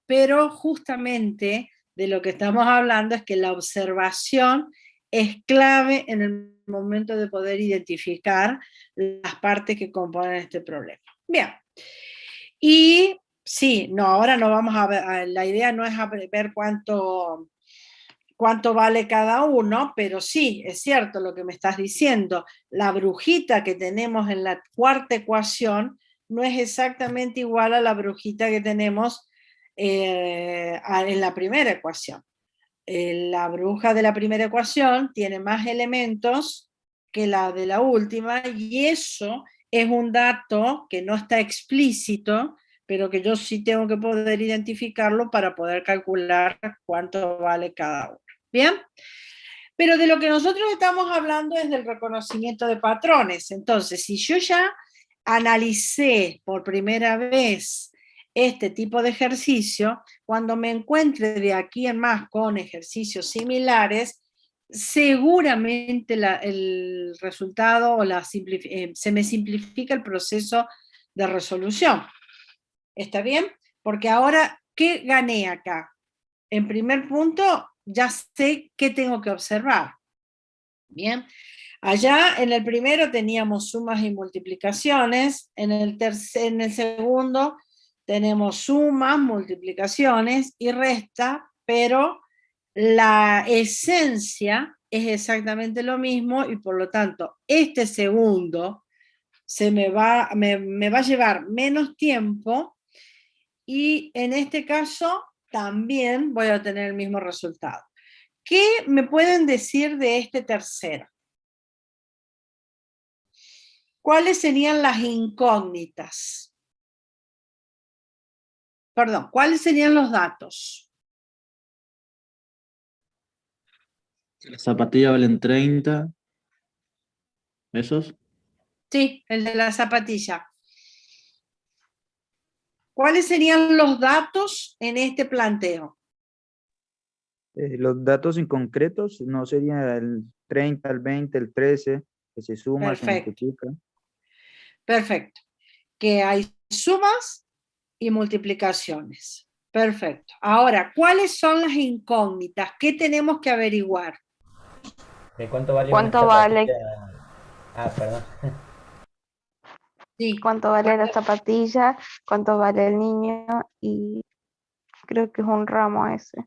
pero justamente de lo que estamos hablando es que la observación es clave en el momento de poder identificar las partes que componen este problema. Bien, y sí, no, ahora no vamos a ver, la idea no es ver cuánto vale cada uno, pero sí, es cierto lo que me estás diciendo. La brujita que tenemos en la cuarta ecuación no es exactamente igual a la brujita que tenemos en la primera ecuación. La bruja de la primera ecuación tiene más elementos que la de la última, y eso es un dato que no está explícito, pero que yo sí tengo que poder identificarlo para poder calcular cuánto vale cada uno. ¿Bien? Pero de lo que nosotros estamos hablando es del reconocimiento de patrones. Entonces, si yo ya analicé por primera vez este tipo de ejercicio, cuando me encuentre de aquí en más con ejercicios similares, seguramente el resultado o se me simplifica el proceso de resolución. ¿Está bien? Porque ahora, ¿qué gané acá? En primer punto, ya sé qué tengo que observar. Bien. Allá en el primero teníamos sumas y multiplicaciones, en el segundo tenemos sumas, multiplicaciones y resta, pero la esencia es exactamente lo mismo y por lo tanto este segundo me va a llevar menos tiempo y en este caso también voy a tener el mismo resultado. ¿Qué me pueden decir de este tercero? ¿Cuáles serían las incógnitas? Perdón, ¿cuáles serían los datos? Las zapatillas valen 30. ¿Esos? Sí, el de la zapatilla. ¿Cuáles serían los datos en este planteo? Los datos inconcretos no serían el 30, el 20, el 13, que se suma, se Perfecto. multiplica. Perfecto. Que hay sumas y multiplicaciones. Perfecto. Ahora, ¿cuáles son las incógnitas? ¿Qué tenemos que averiguar? ¿De cuánto vale ¿Cuánto una vale? zapatilla? Ah, perdón. Sí. ¿Cuánto vale la zapatilla? ¿Cuánto vale el niño? Y creo que es un ramo ese.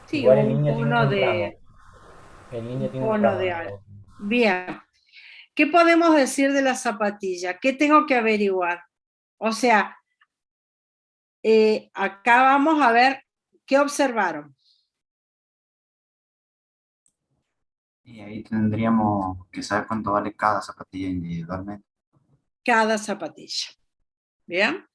Sí, Igual el un niño tiene bono un de... ramo. El niño Un tiene un bono ramo. de algo. Bien. ¿Qué podemos decir de la zapatilla? ¿Qué tengo que averiguar? O sea, acá vamos a ver qué observaron. Y ahí tendríamos que saber cuánto vale cada zapatilla individualmente. Cada zapatilla. ¿Bien?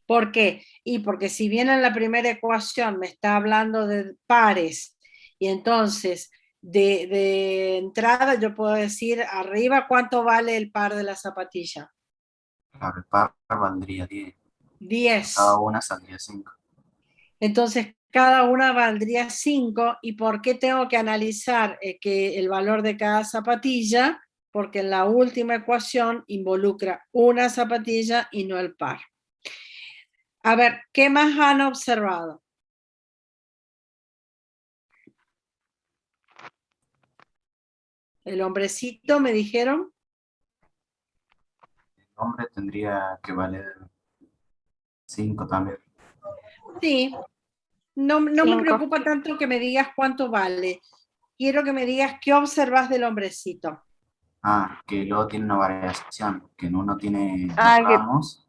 ¿Por qué? Y porque si bien en la primera ecuación me está hablando de pares, y entonces de entrada yo puedo decir arriba cuánto vale el par de la zapatilla. Claro, el par valdría 10. 10. Cada una saldría 5. Entonces, cada una valdría 5. ¿Y por qué tengo que analizar que el valor de cada zapatilla? Porque en la última ecuación involucra una zapatilla y no el par. A ver, ¿qué más han observado? El hombrecito, me dijeron. El hombre tendría que valer 5 también. Sí, no me 5. preocupa tanto que me digas cuánto vale. Quiero que me digas qué observas del hombrecito. Ah, que luego tiene una variación, que en uno tiene dos Ah, que ramos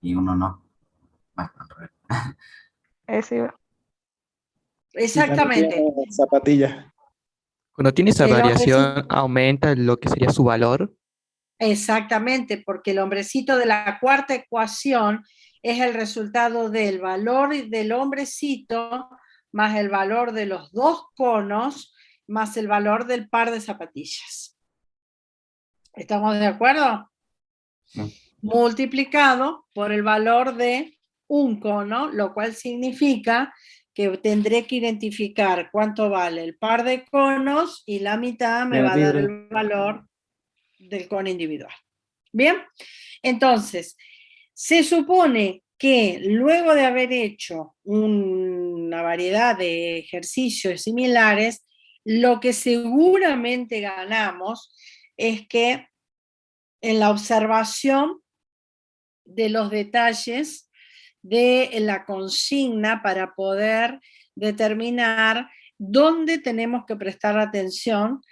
y uno no. Bueno, al revés. ese, Y también tiene Exactamente. zapatillas. Cuando tiene esa El hombrecito, variación, aumenta lo que sería su valor. exactamente, porque el hombrecito de la cuarta ecuación es el resultado del valor del hombrecito más el valor de los dos conos más el valor del par de zapatillas. ¿Estamos de acuerdo? Sí. Multiplicado por el valor de un cono, lo cual significa que tendré que identificar cuánto vale el par de conos y la mitad me va a dar Libre. el valor del cono individual. Bien, entonces, se supone que luego de haber hecho una variedad de ejercicios similares, lo que seguramente ganamos es que en la observación de los detalles de la consigna para poder determinar dónde tenemos que prestar atención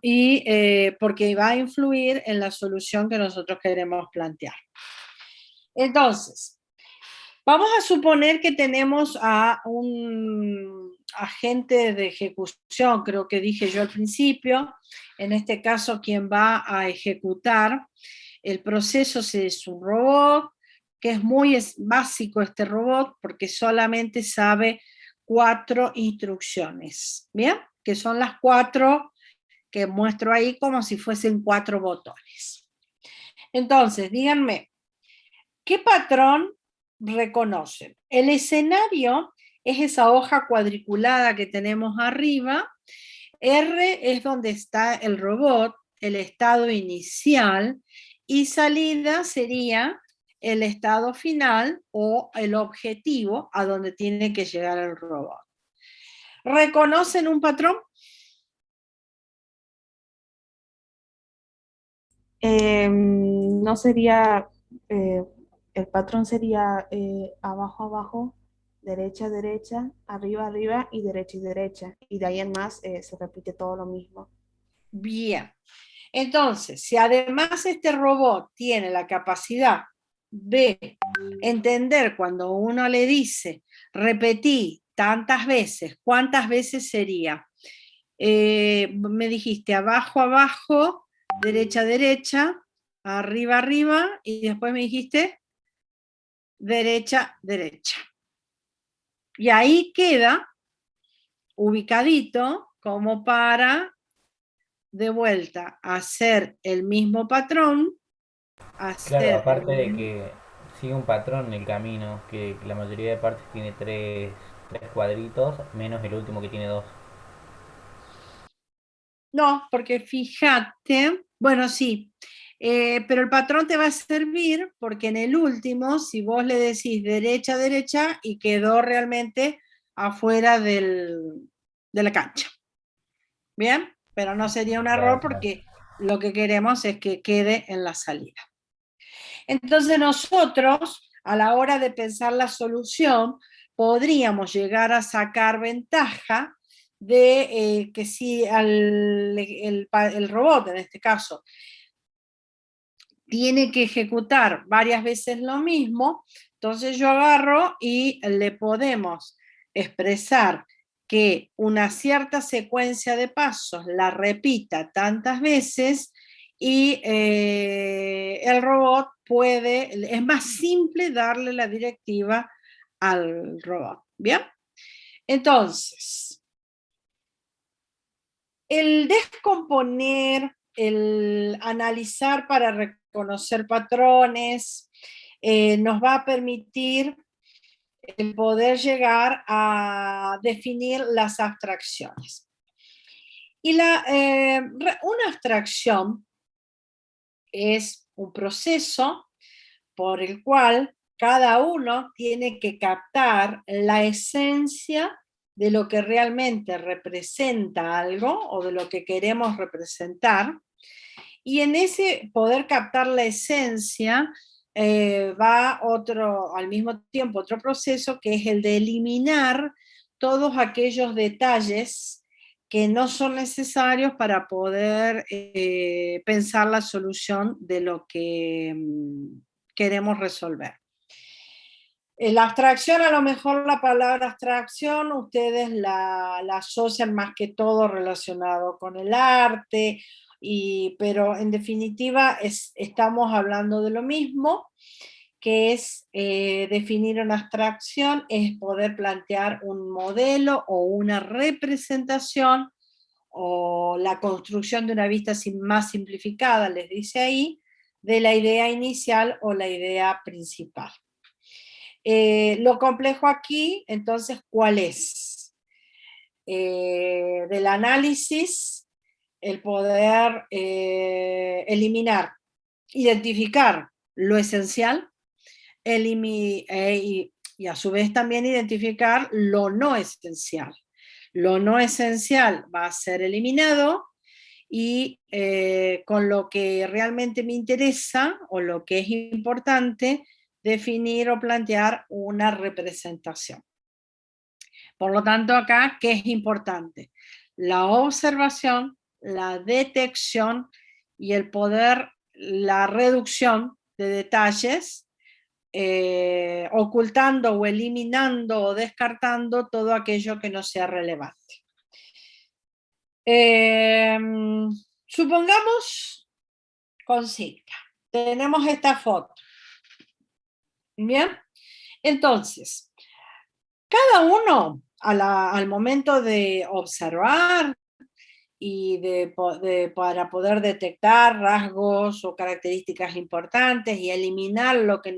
y porque va a influir en la solución que nosotros queremos plantear. Entonces, vamos a suponer que tenemos a un agente de ejecución, creo que dije yo al principio, en este caso quien va a ejecutar el proceso es un robot, que es muy básico este robot porque solamente sabe 4 instrucciones, ¿bien? Que son las 4 que muestro ahí como si fuesen 4 botones. Entonces, díganme, ¿qué patrón reconocen? El escenario es esa hoja cuadriculada que tenemos arriba. R es donde está el robot, el estado inicial, y salida sería el estado final o el objetivo a donde tiene que llegar el robot. ¿Reconocen un patrón? No sería, el patrón sería abajo, abajo, derecha, derecha, arriba, arriba y derecha. Y de ahí en más se repite todo lo mismo. Bien. Entonces, si además este robot tiene la capacidad de entender cuando uno le dice repetí tantas veces, ¿cuántas veces sería? Me dijiste abajo, abajo, derecha, derecha, arriba, arriba, y después me dijiste derecha, derecha. Y ahí queda ubicadito como para de vuelta hacer el mismo patrón, Claro, hacer aparte de que sigue un patrón en el camino, que la mayoría de partes tiene tres cuadritos, menos el último que tiene dos. No, porque fíjate, bueno, sí, pero el patrón te va a servir porque en el último, si vos le decís derecha, derecha, y quedó realmente afuera de la cancha. ¿Bien? Pero no sería un error Claro, claro. porque lo que queremos es que quede en la salida. Entonces nosotros, a la hora de pensar la solución, podríamos llegar a sacar ventaja de que si el robot, en este caso, tiene que ejecutar varias veces lo mismo, entonces yo agarro y le podemos expresar que una cierta secuencia de pasos la repita tantas veces y el robot puede, es más simple darle la directiva al robot. ¿Bien? Entonces, el descomponer, el analizar para reconocer patrones, nos va a permitir el poder llegar a definir las abstracciones. Y una abstracción es un proceso por el cual cada uno tiene que captar la esencia de lo que realmente representa algo o de lo que queremos representar. Y en ese poder captar la esencia va al mismo tiempo otro proceso que es el de eliminar todos aquellos detalles que no son necesarios para poder pensar la solución de lo que queremos resolver. La abstracción, a lo mejor la palabra abstracción, ustedes la asocian más que todo relacionado con el arte, pero en definitiva estamos hablando de lo mismo, que es definir una abstracción, es poder plantear un modelo o una representación, o la construcción de una vista más simplificada, les dice ahí, de la idea inicial o la idea principal. Lo complejo aquí, entonces, ¿cuál es? Del análisis, el poder eliminar, identificar lo esencial, y a su vez también identificar lo no esencial. Lo no esencial va a ser eliminado y con lo que realmente me interesa o lo que es importante, definir o plantear una representación. Por lo tanto, acá, ¿qué es importante? La observación, la detección y el poder, la reducción de detalles, ocultando o eliminando o descartando todo aquello que no sea relevante. Supongamos consigna. Tenemos esta foto. Bien, entonces, cada uno al momento de observar y para poder detectar rasgos o características importantes y eliminar lo que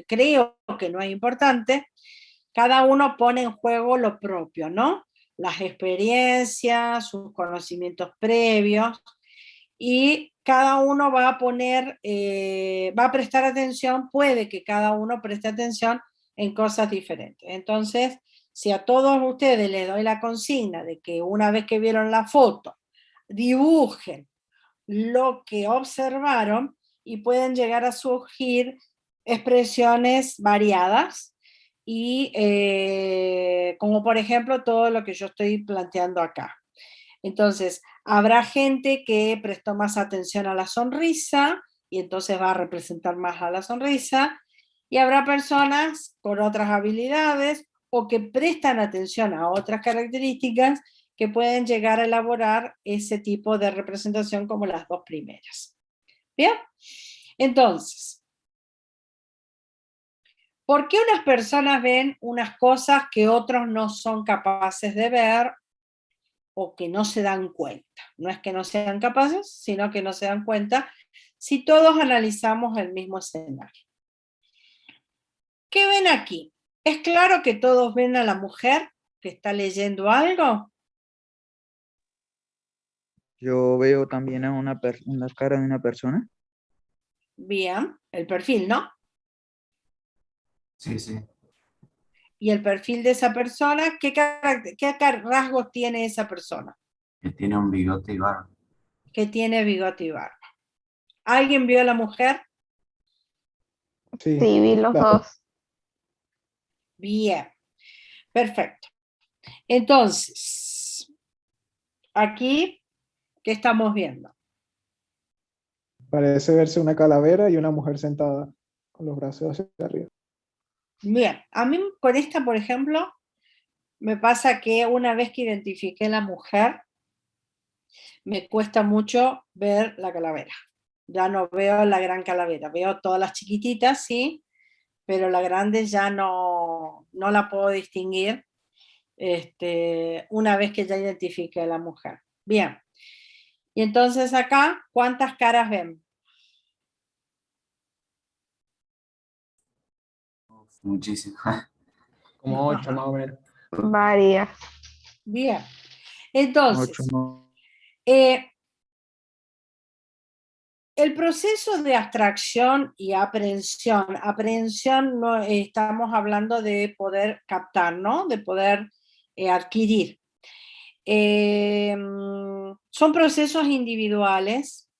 creo que no es importante, cada uno pone en juego lo propio, ¿no? Las experiencias, sus conocimientos previos, y cada uno va a poner, va a prestar atención, puede que cada uno preste atención en cosas diferentes. Entonces, si a todos ustedes les doy la consigna de que una vez que vieron la foto, dibujen lo que observaron y pueden llegar a surgir expresiones variadas, y como por ejemplo todo lo que yo estoy planteando acá. Entonces, habrá gente que prestó más atención a la sonrisa y entonces va a representar más a la sonrisa, y habrá personas con otras habilidades o que prestan atención a otras características que pueden llegar a elaborar ese tipo de representación como las dos primeras. ¿Bien? Entonces, ¿por qué unas personas ven unas cosas que otros no son capaces de ver o que no se dan cuenta? No es que no sean capaces, sino que no se dan cuenta si todos analizamos el mismo escenario. ¿Qué ven aquí? ¿Es claro que todos ven a la mujer que está leyendo algo? Yo veo también a una cara de una persona. Bien, el perfil, ¿no? Sí, sí. Y el perfil de esa persona, ¿qué rasgos tiene esa persona? Que tiene un bigote y barba. Que tiene bigote y barba. ¿Alguien vio a la mujer? Sí, Sí, vi los claro. dos. Bien, perfecto. Entonces, aquí, ¿qué estamos viendo? Parece verse una calavera y una mujer sentada con los brazos hacia arriba. Bien, a mí con esta, por ejemplo, me pasa que una vez que identifiqué la mujer, me cuesta mucho ver la calavera. Ya no veo la gran calavera, veo todas las chiquititas, sí, pero la grande ya no la puedo distinguir una vez que ya identifiqué a la mujer. Bien, y entonces acá, ¿cuántas caras ven? Muchísimo. Como 8 más o menos. Varias. Bien, entonces, 8 no. el proceso de abstracción y aprehensión no, estamos hablando de poder captar, ¿no? De poder adquirir. Son procesos individuales,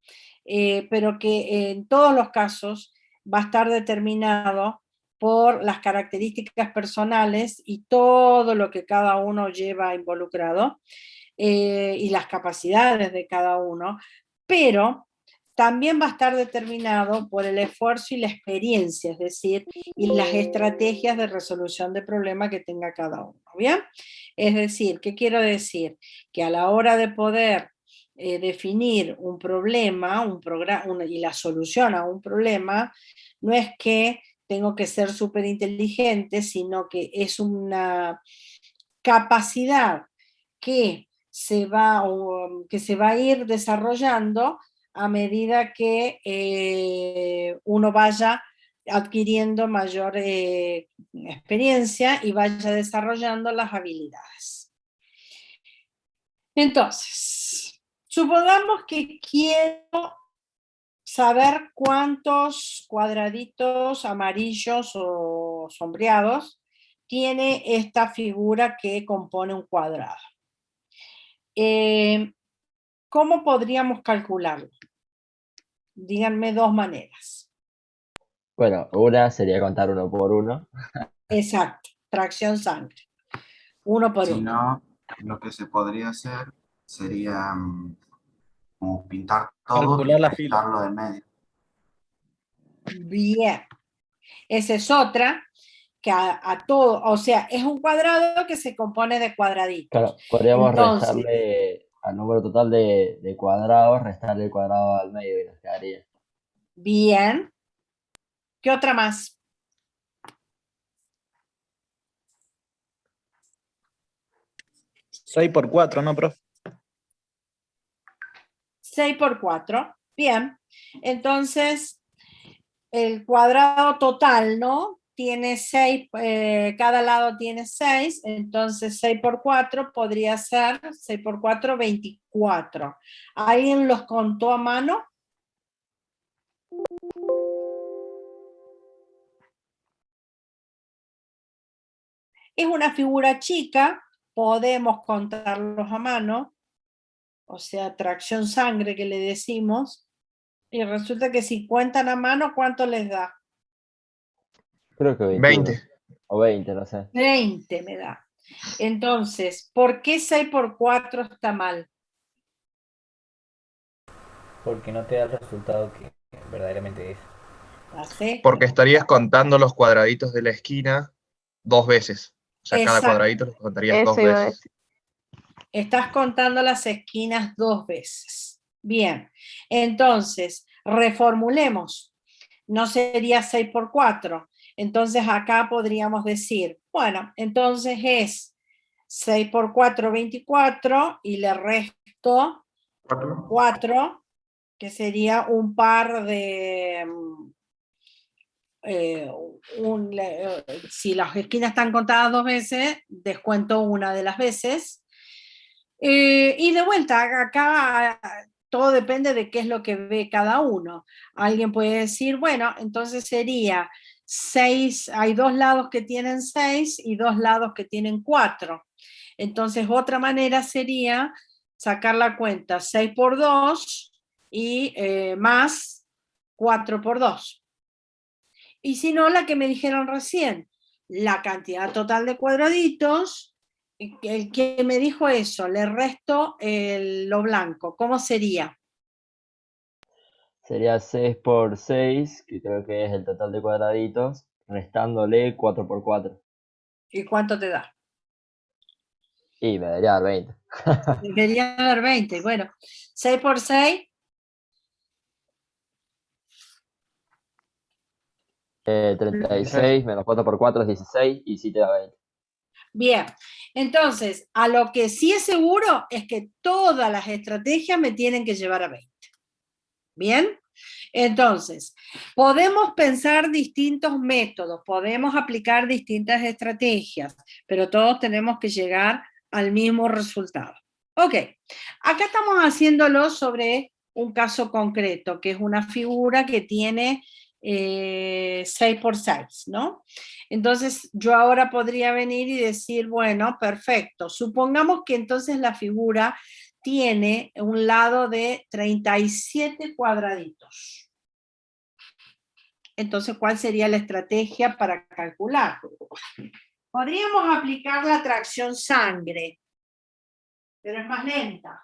pero que en todos los casos va a estar determinado por las características personales y todo lo que cada uno lleva involucrado. y las capacidades de cada uno, pero también va a estar determinado por el esfuerzo y la experiencia, es decir, y las estrategias de resolución de problemas que tenga cada uno, ¿bien? Es decir, ¿qué quiero decir? Que a la hora de poder definir un problema, y la solución a un problema, no es que tengo que ser súper inteligente, sino que es una capacidad que se va a ir desarrollando a medida que uno vaya adquiriendo mayor experiencia y vaya desarrollando las habilidades. Entonces, supongamos que quiero saber cuántos cuadraditos amarillos o sombreados tiene esta figura que compone un cuadrado. ¿Cómo podríamos calcularlo? Díganme dos maneras. Bueno, una sería contar uno por uno. Exacto, tracción sangre. Uno por Si uno. no, lo que se podría hacer sería como pintar todo Calcular y la fila. restarlo del medio. Bien. Esa es otra, que a todo, o sea, es un cuadrado que se compone de cuadraditos. Claro, podríamos Entonces, restarle al número total de cuadrados, restarle el cuadrado al medio y nos quedaría. bien. ¿Qué otra más? Seis por 4, ¿no, profe? 6 por 4. Bien. Entonces, el cuadrado total, ¿no? Tiene 6, cada lado tiene 6, entonces 6 por 4 podría ser 6 por 4, 24. ¿Alguien los contó a mano? Es una figura chica, podemos contarlos a mano, o sea, tracción sangre que le decimos, y resulta que si cuentan a mano, ¿cuánto les da? Creo que 21. 20. O 20, no sé. 20 me da. Entonces, ¿por qué 6 por 4 está mal? Porque no te da el resultado que verdaderamente es. ¿Hace? Porque estarías contando los cuadraditos de la esquina 2 veces. O sea, cada Exacto. cuadradito lo contarías Eso 2 iba a veces. decir. Estás contando las esquinas 2 veces. Bien. Entonces, reformulemos. No sería 6 por 4. Entonces acá podríamos decir, bueno, entonces es 6 por 4, 24, y le resto 4, que sería un par de... si las esquinas están contadas 2 veces, descuento una de las veces. Y de vuelta, acá todo depende de qué es lo que ve cada uno. Alguien puede decir, bueno, entonces sería 6, hay 2 lados que tienen 6 y 2 lados que tienen 4. Entonces otra manera sería sacar la cuenta 6 por 2 y más 4 por 2. Y si no, la que me dijeron recién, la cantidad total de cuadraditos. El que me dijo eso, le resto lo blanco, ¿cómo sería? Sería 6 por 6, que creo que es el total de cuadraditos, restándole 4 por 4. ¿Y cuánto te da? Y me debería dar 20. Debería dar 20. Bueno, 6 por 6. 36 menos 4 por 4 es 16 y sí te da 20. Bien, entonces, a lo que sí es seguro es que todas las estrategias me tienen que llevar a 20. ¿Bien? Entonces, podemos pensar distintos métodos, podemos aplicar distintas estrategias, pero todos tenemos que llegar al mismo resultado. Ok, acá estamos haciéndolo sobre un caso concreto, que es una figura que tiene 6 por 6, ¿no? Entonces, yo ahora podría venir y decir, bueno, perfecto, supongamos que entonces la figura tiene un lado de 37 cuadraditos. Entonces, ¿cuál sería la estrategia para calcular? Podríamos aplicar la tracción sangre, pero es más lenta.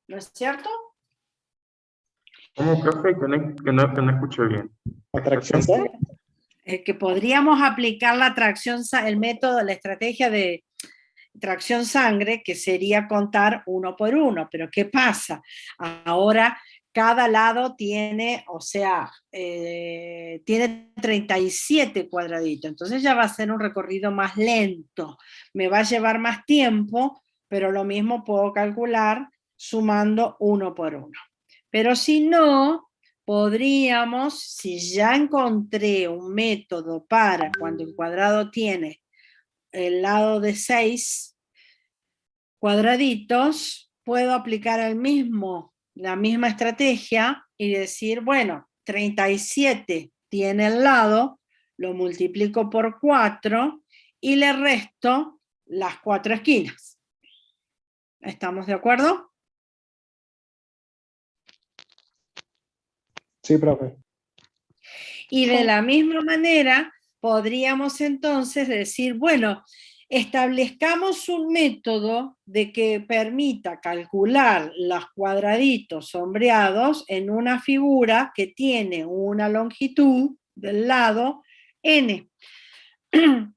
¿No es cierto? ¿Cómo, profe? Que no escuché bien. ¿Atracción sangre? Que podríamos aplicar la tracción, el método, la estrategia de tracción sangre, que sería contar uno por uno. Pero ¿qué pasa? Ahora cada lado tiene, o sea, tiene 37 cuadraditos. Entonces ya va a ser un recorrido más lento. Me va a llevar más tiempo, pero lo mismo puedo calcular sumando uno por uno. Pero si no, podríamos, si ya encontré un método para cuando el cuadrado tiene el lado de 6 cuadraditos, puedo aplicar la misma estrategia y decir, bueno, 37 tiene el lado, lo multiplico por 4 y le resto las 4 esquinas. ¿Estamos de acuerdo? Sí, profe. Y de la misma manera podríamos entonces decir, bueno, establezcamos un método de que permita calcular los cuadraditos sombreados en una figura que tiene una longitud del lado n.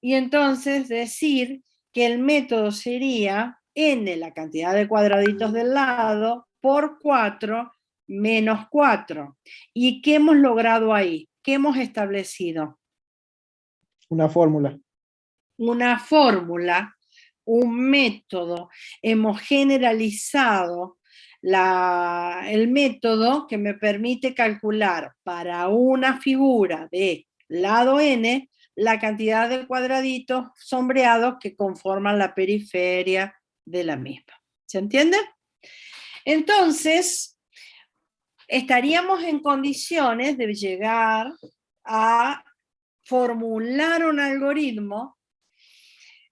Y entonces decir que el método sería n, la cantidad de cuadraditos del lado, por 4 menos 4. ¿Y qué hemos logrado ahí? ¿Qué hemos establecido? Una fórmula. Una fórmula, un método. Hemos generalizado el método que me permite calcular para una figura de lado n la cantidad de cuadraditos sombreados que conforman la periferia de la misma. ¿Se entiende? Entonces, estaríamos en condiciones de llegar a formular un algoritmo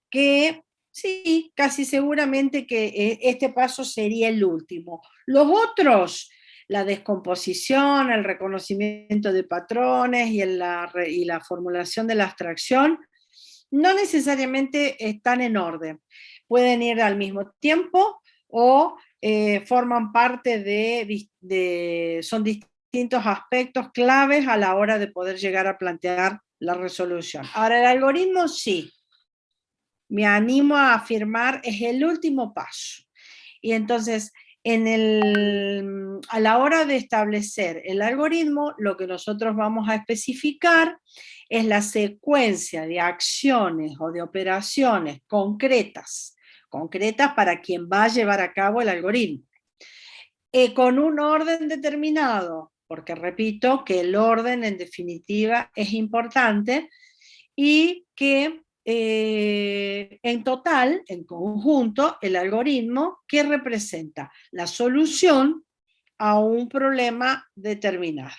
que sí, casi seguramente que este paso sería el último. Los otros, la descomposición, el reconocimiento de patrones y la formulación de la abstracción, no necesariamente están en orden. Pueden ir al mismo tiempo o forman parte son distintos aspectos claves a la hora de poder llegar a plantear la resolución. Ahora, el algoritmo sí, me animo a afirmar, es el último paso. Y entonces, a la hora de establecer el algoritmo, lo que nosotros vamos a especificar es la secuencia de acciones o de operaciones concretas para quien va a llevar a cabo el algoritmo. Con un orden determinado, porque repito que el orden en definitiva es importante y que en total, en conjunto, el algoritmo que representa la solución a un problema determinado.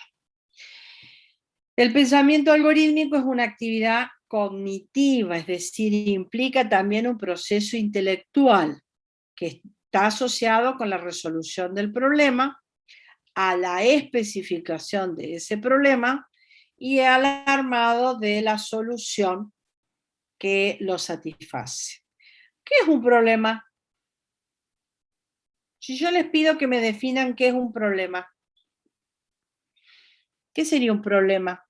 El pensamiento algorítmico es una actividad cognitiva, es decir, implica también un proceso intelectual que está asociado con la resolución del problema, a la especificación de ese problema y al armado de la solución que lo satisface. ¿Qué es un problema? Si yo les pido que me definan qué es un problema, ¿qué sería un problema?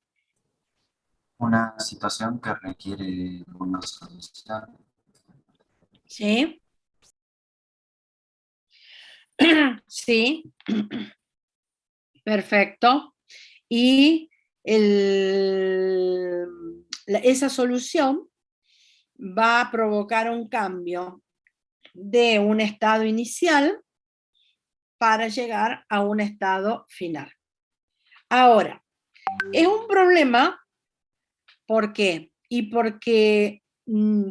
Una situación que requiere una solución. ¿Sí? Sí. Perfecto. Y esa solución va a provocar un cambio de un estado inicial para llegar a un estado final. Ahora, es un problema, ¿por qué? Y porque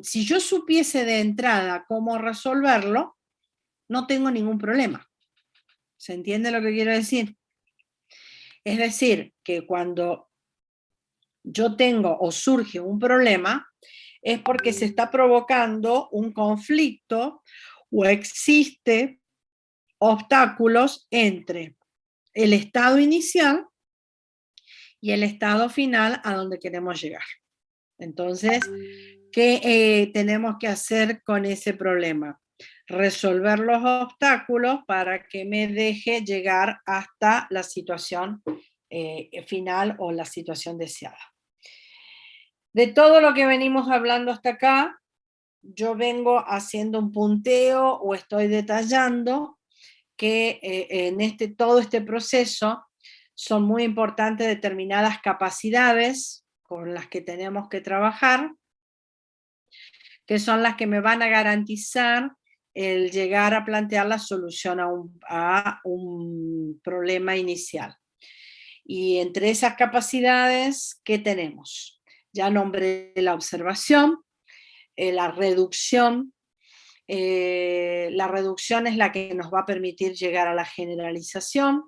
si yo supiese de entrada cómo resolverlo, no tengo ningún problema. ¿Se entiende lo que quiero decir? Es decir, que cuando yo tengo o surge un problema, es porque se está provocando un conflicto o existe obstáculos entre el estado inicial y el estado final a donde queremos llegar. Entonces, ¿Qué tenemos que hacer con ese problema? Resolver los obstáculos para que me deje llegar hasta la situación final o la situación deseada. De todo lo que venimos hablando hasta acá, yo vengo haciendo un punteo o estoy detallando que en todo este proceso son muy importantes determinadas capacidades con las que tenemos que trabajar, que son las que me van a garantizar el llegar a plantear la solución a un problema inicial. Y entre esas capacidades, ¿qué tenemos? Ya nombré la observación, la reducción. La reducción es la que nos va a permitir llegar a la generalización.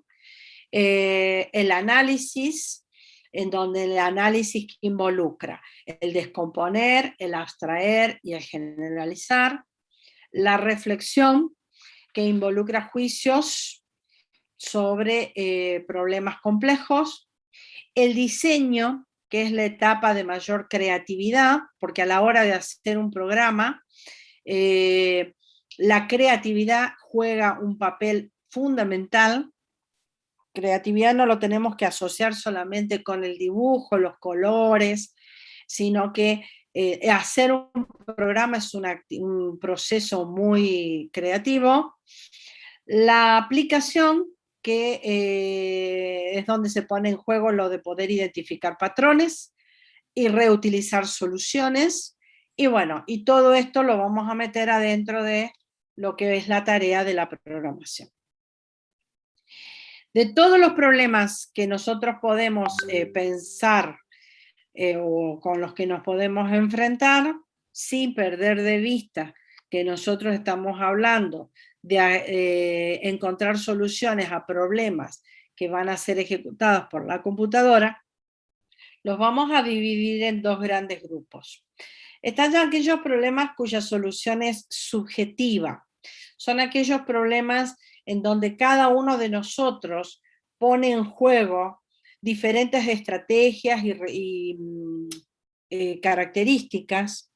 El análisis, en donde el análisis involucra el descomponer, el abstraer y el generalizar. La reflexión, que involucra juicios sobre problemas complejos. El diseño, que es la etapa de mayor creatividad, porque a la hora de hacer un programa, la creatividad juega un papel fundamental. Creatividad no lo tenemos que asociar solamente con el dibujo, los colores, sino que hacer un programa es un proceso muy creativo. La aplicación, que es donde se pone en juego lo de poder identificar patrones y reutilizar soluciones. Y bueno, y todo esto lo vamos a meter adentro de lo que es la tarea de la programación. De todos los problemas que nosotros podemos pensar o con los que nos podemos enfrentar, sin perder de vista que nosotros estamos hablando de encontrar soluciones a problemas que van a ser ejecutados por la computadora, los vamos a dividir en dos grandes grupos. Están ya aquellos problemas cuya solución es subjetiva. Son aquellos problemas en donde cada uno de nosotros pone en juego diferentes estrategias y características,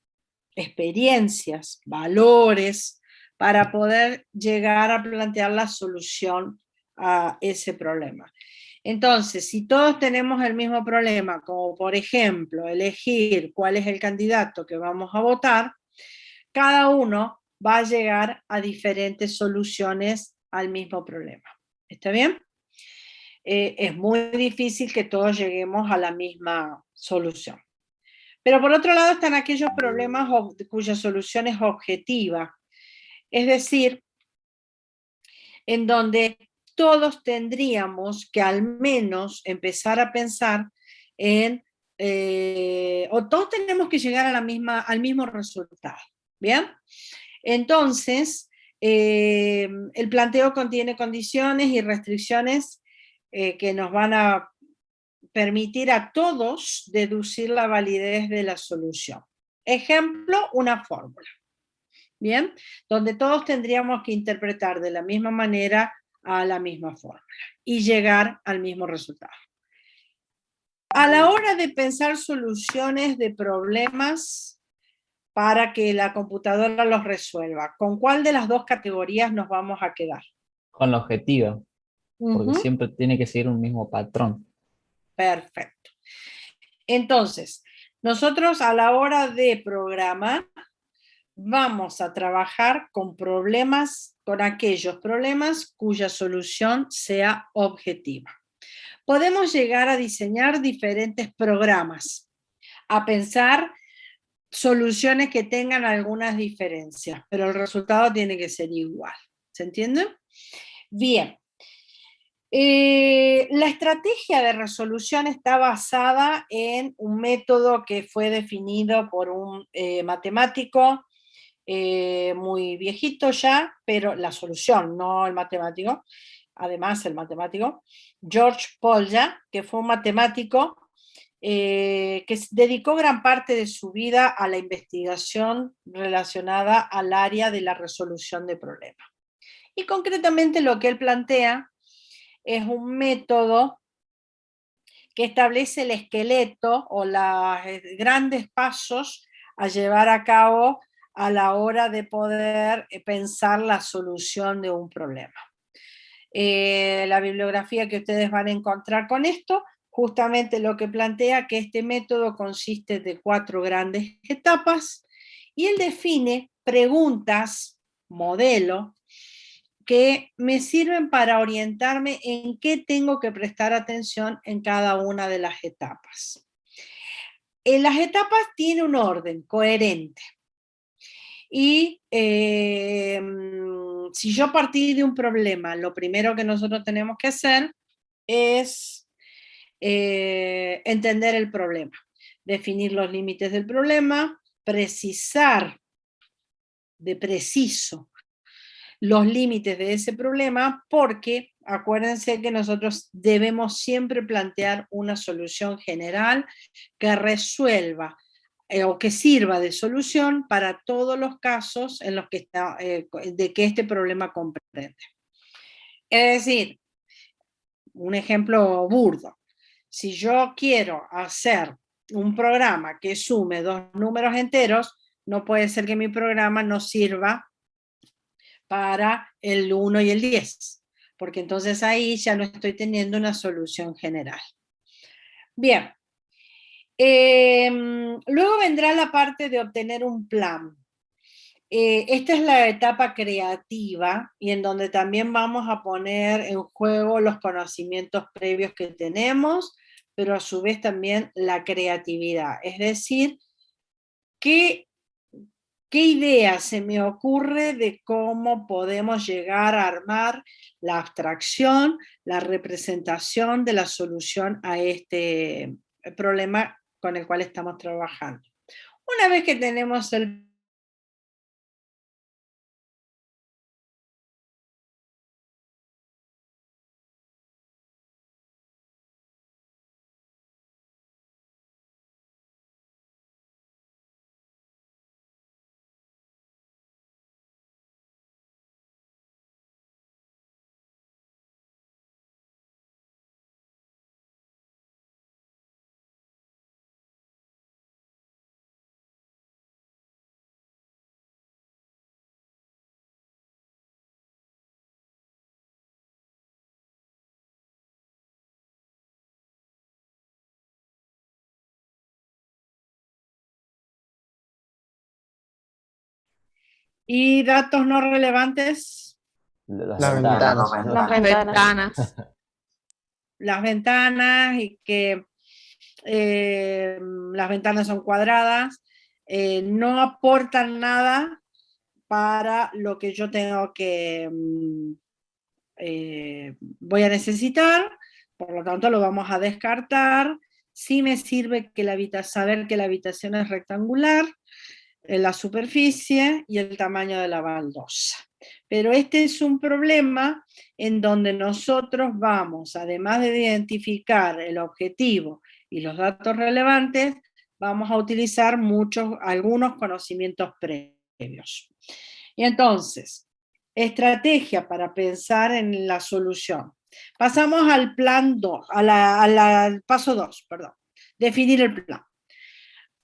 experiencias, valores, para poder llegar a plantear la solución a ese problema. Entonces, si todos tenemos el mismo problema, como por ejemplo elegir cuál es el candidato que vamos a votar, cada uno va a llegar a diferentes soluciones al mismo problema. ¿Está bien? Es muy difícil que todos lleguemos a la misma solución. Pero por otro lado están aquellos problemas cuya solución es objetiva, es decir, en donde todos tendríamos que al menos empezar a pensar en, o todos tenemos que llegar a al mismo resultado, ¿bien? Entonces, el planteo contiene condiciones y restricciones que nos van a permitir a todos deducir la validez de la solución. Ejemplo, una fórmula, ¿bien? Donde todos tendríamos que interpretar de la misma manera a la misma fórmula y llegar al mismo resultado. A la hora de pensar soluciones de problemas para que la computadora los resuelva, ¿con cuál de las dos categorías nos vamos a quedar? Con la objetiva, porque siempre tiene que seguir un mismo patrón. Perfecto. Entonces, nosotros a la hora de programar, vamos a trabajar con problemas, con aquellos problemas cuya solución sea objetiva. Podemos llegar a diseñar diferentes programas, a pensar soluciones que tengan algunas diferencias, pero el resultado tiene que ser igual. ¿Se entiende? Bien. La estrategia de resolución está basada en un método que fue definido por un matemático muy viejito ya, pero la solución, no el matemático, además el matemático, George Polya, que fue un matemático que dedicó gran parte de su vida a la investigación relacionada al área de la resolución de problemas. Y concretamente lo que él plantea es un método que establece el esqueleto o los grandes pasos a llevar a cabo a la hora de poder pensar la solución de un problema. La bibliografía que ustedes van a encontrar con esto, justamente lo que plantea que este método consiste de 4 grandes etapas, y él define preguntas, modelo, que me sirven para orientarme en qué tengo que prestar atención en cada una de las etapas. En las etapas tiene un orden coherente. Y si yo partí de un problema, lo primero que nosotros tenemos que hacer es entender el problema, definir los límites del problema, precisar de preciso los límites de ese problema, porque acuérdense que nosotros debemos siempre plantear una solución general que resuelva o que sirva de solución para todos los casos en los que está, de que este problema comprende. Es decir, un ejemplo burdo, si yo quiero hacer un programa que sume 2 números enteros, no puede ser que mi programa no sirva para el 1 y el 10, porque entonces ahí ya no estoy teniendo una solución general. Bien, luego vendrá la parte de obtener un plan. Esta es la etapa creativa y en donde también vamos a poner en juego los conocimientos previos que tenemos, pero a su vez también la creatividad, es decir, ¿qué idea se me ocurre de cómo podemos llegar a armar la abstracción, la representación de la solución a este problema con el cual estamos trabajando? Una vez que tenemos el y datos no relevantes. Las Las ventanas. ventanas. Las ventanas. Las ventanas y que las ventanas son cuadradas, no aportan nada para lo que yo tengo que voy a necesitar, por lo tanto lo vamos a descartar. Sí me sirve que saber que la habitación es rectangular, la superficie y el tamaño de la baldosa. Pero este es un problema en donde nosotros vamos, además de identificar el objetivo y los datos relevantes, vamos a utilizar algunos conocimientos previos. Y entonces, estrategia para pensar en la solución. Pasamos al plan 2, al paso 2, perdón, definir el plan.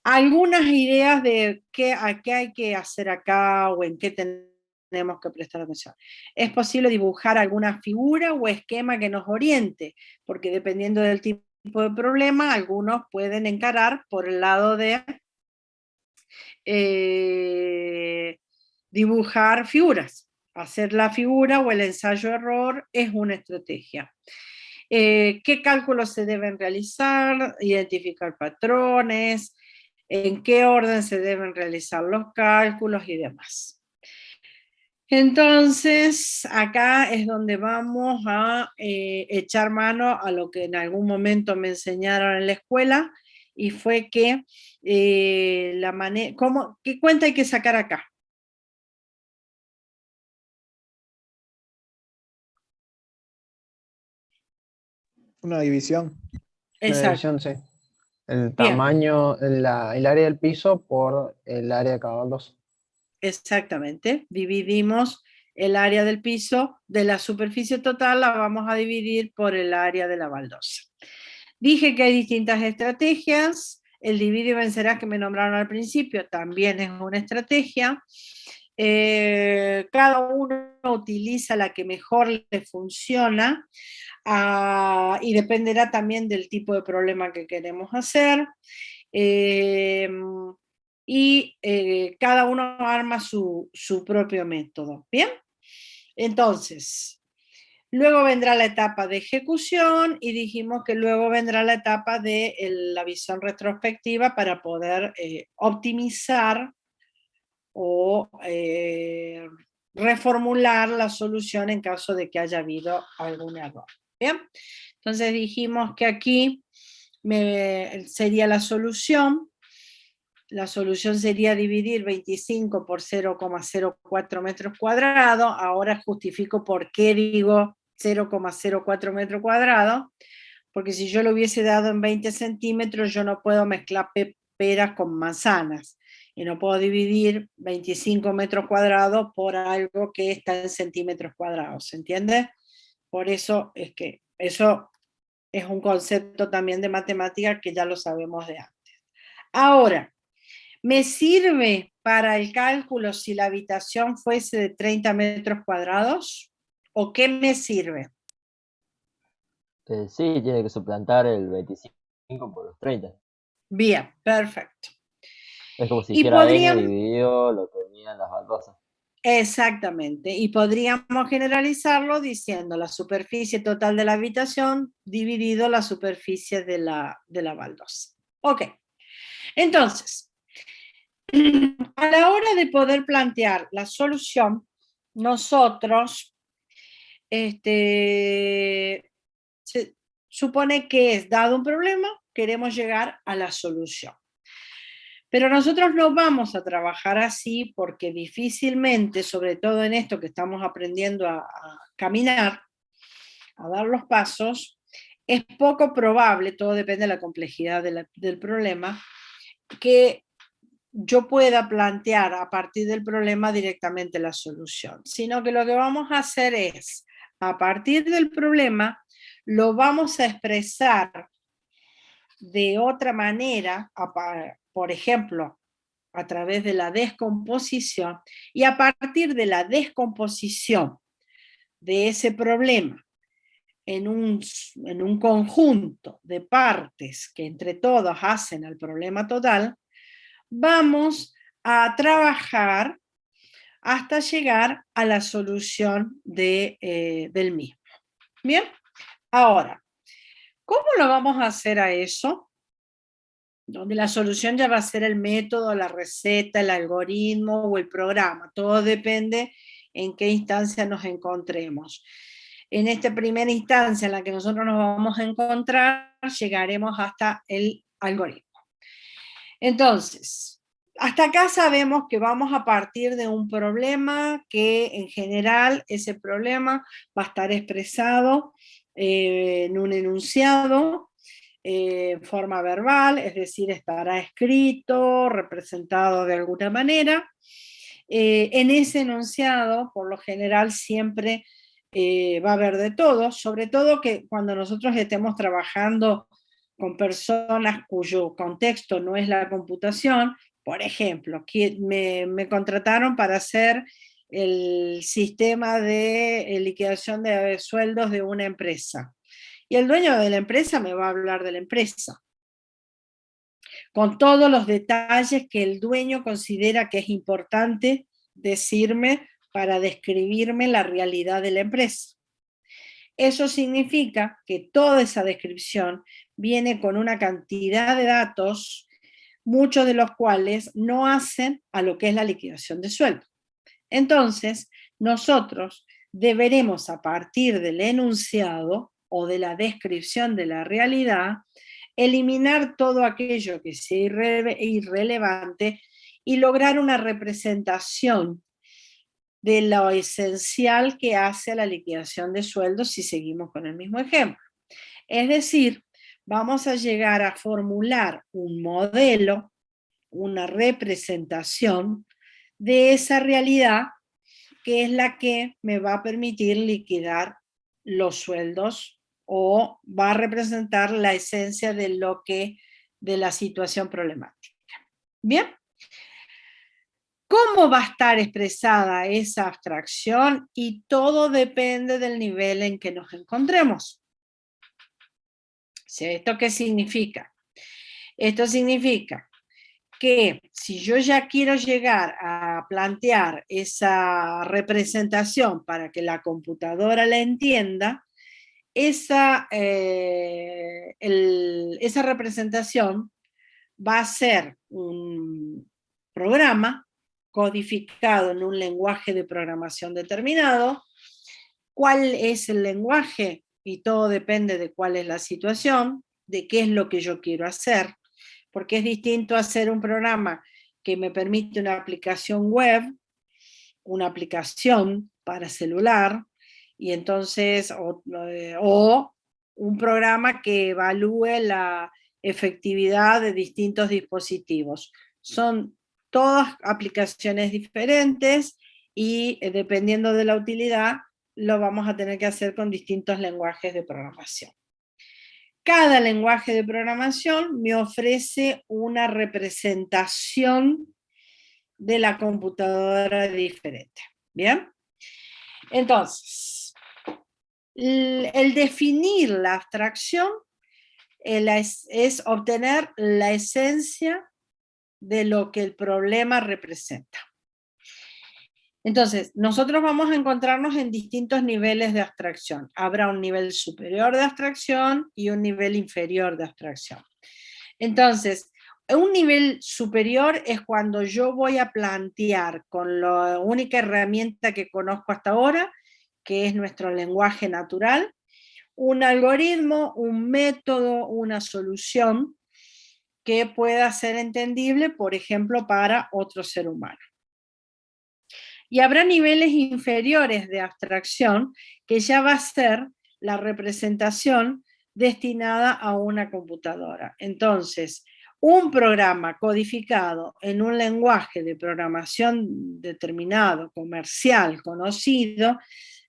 Algunas ideas de a qué hay que hacer acá o en qué tenemos que prestar atención. Es posible dibujar alguna figura o esquema que nos oriente, porque dependiendo del tipo de problema, algunos pueden encarar por el lado de dibujar figuras. Hacer la figura o el ensayo-error es una estrategia. ¿Qué cálculos se deben realizar? Identificar patrones, en qué orden se deben realizar los cálculos y demás. Entonces, acá es donde vamos a echar mano a lo que en algún momento me enseñaron en la escuela, y fue que ¿qué cuenta hay que sacar acá? Una división. Exacto. División, sí. El tamaño, el área del piso por el área de cada baldosa. Exactamente. Dividimos el área del piso de la superficie total, la vamos a dividir por el área de la baldosa. Dije que hay distintas estrategias. el divide y vencerás que me nombraron al principio también es una estrategia. Cada uno utiliza la que mejor le funciona y dependerá también del tipo de problema que queremos hacer. Cada uno arma su propio método. ¿Bien? Entonces, luego vendrá la etapa de ejecución y dijimos que luego vendrá la etapa de la visión retrospectiva para poder optimizar o reformular la solución en caso de que haya habido algún error. ¿Bien? Entonces dijimos que aquí sería la solución. La solución sería dividir 25 por 0,04 metros cuadrados. Ahora justifico por qué digo 0,04 metros cuadrados, porque si yo lo hubiese dado en 20 centímetros, yo no puedo mezclar peras con manzanas, y no puedo dividir 25 metros cuadrados por algo que está en centímetros cuadrados, ¿se entiende? Por eso es que eso es un concepto también de matemática que ya lo sabemos de antes. Ahora, ¿me sirve para el cálculo si la habitación fuese de 30 metros cuadrados? ¿O qué me sirve? Sí, tiene que suplantar el 25 por los 30. Bien, perfecto. Es como si Y dijera n podríamos, dividido lo que miden las baldosas. exactamente, y podríamos generalizarlo diciendo la superficie total de la habitación dividido la superficie de la baldosa. Ok, entonces, a la hora de poder plantear la solución, nosotros se supone que es, dado un problema, queremos llegar a la solución. Pero nosotros no vamos a trabajar así porque difícilmente, sobre todo en esto que estamos aprendiendo a caminar, a dar los pasos, es poco probable, todo depende de la complejidad del problema, que yo pueda plantear a partir del problema directamente la solución, sino que lo que vamos a hacer es, a partir del problema, lo vamos a expresar de otra manera, por ejemplo, a través de la descomposición, y a partir de la descomposición de ese problema en un conjunto de partes que entre todos hacen el problema total, vamos a trabajar hasta llegar a la solución del mismo. Bien, ahora, ¿cómo lo vamos a hacer a eso? Donde la solución ya va a ser el método, la receta, el algoritmo o el programa. Todo depende en qué instancia nos encontremos. En esta primera instancia en la que nosotros nos vamos a encontrar, llegaremos hasta el algoritmo. Entonces, hasta acá sabemos que vamos a partir de un problema que en general ese problema va a estar expresado en un enunciado, en forma verbal, es decir, estará escrito, representado de alguna manera. En ese enunciado, por lo general, siempre va a haber de todo, sobre todo que cuando nosotros estemos trabajando con personas cuyo contexto no es la computación, por ejemplo, que me contrataron para hacer el sistema de liquidación de sueldos de una empresa. Y el dueño de la empresa me va a hablar de la empresa, con todos los detalles que el dueño considera que es importante decirme para describirme la realidad de la empresa. Eso significa que toda esa descripción viene con una cantidad de datos, muchos de los cuales no hacen a lo que es la liquidación de sueldo. Entonces, nosotros deberemos, a partir del enunciado o de la descripción de la realidad, eliminar todo aquello que sea irrelevante y lograr una representación de lo esencial que hace a la liquidación de sueldos si seguimos con el mismo ejemplo. Es decir, vamos a llegar a formular un modelo, una representación de esa realidad que es la que me va a permitir liquidar los sueldos o va a representar la esencia de lo que de la situación problemática. Bien. ¿Cómo va a estar expresada esa abstracción? Y todo depende del nivel en que nos encontremos. ¿Esto qué significa? Esto significa que si yo ya quiero llegar a plantear esa representación para que la computadora la entienda, esa representación va a ser un programa codificado en un lenguaje de programación determinado. ¿Cuál es el lenguaje? Y todo depende de cuál es la situación, de qué es lo que yo quiero hacer, porque es distinto hacer un programa que me permite una aplicación web, una aplicación para celular, y entonces, o un programa que evalúe la efectividad de distintos dispositivos. Son todas aplicaciones diferentes y dependiendo de la utilidad, lo vamos a tener que hacer con distintos lenguajes de programación. Cada lenguaje de programación me ofrece una representación de la computadora diferente. ¿Bien? Entonces, el definir la abstracción es obtener la esencia de lo que el problema representa. Entonces, nosotros vamos a encontrarnos en distintos niveles de abstracción. Habrá un nivel superior de abstracción y un nivel inferior de abstracción. Entonces, un nivel superior es cuando yo voy a plantear con la única herramienta que conozco hasta ahora, que es nuestro lenguaje natural, un algoritmo, un método, una solución que pueda ser entendible, por ejemplo, para otro ser humano. Y habrá niveles inferiores de abstracción que ya va a ser la representación destinada a una computadora. Entonces, un programa codificado en un lenguaje de programación determinado, comercial, conocido,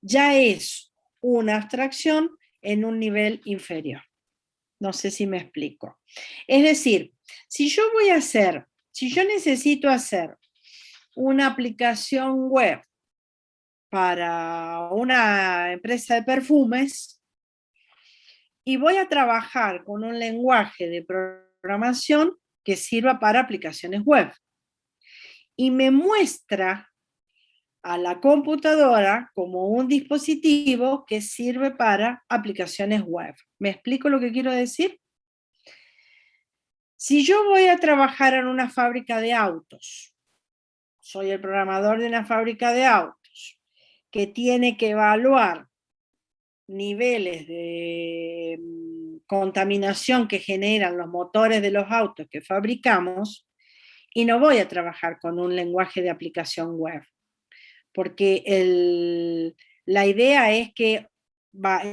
ya es una abstracción en un nivel inferior. No sé si me explico. Es decir, si yo necesito hacer una aplicación web para una empresa de perfumes y voy a trabajar con un lenguaje de programación que sirva para aplicaciones web y me muestra a la computadora como un dispositivo que sirve para aplicaciones web. ¿Me explico lo que quiero decir? Si yo voy a trabajar en una fábrica de autos, soy el programador de una fábrica de autos, que tiene que evaluar niveles de contaminación que generan los motores de los autos que fabricamos, y no voy a trabajar con un lenguaje de aplicación web, porque la idea es que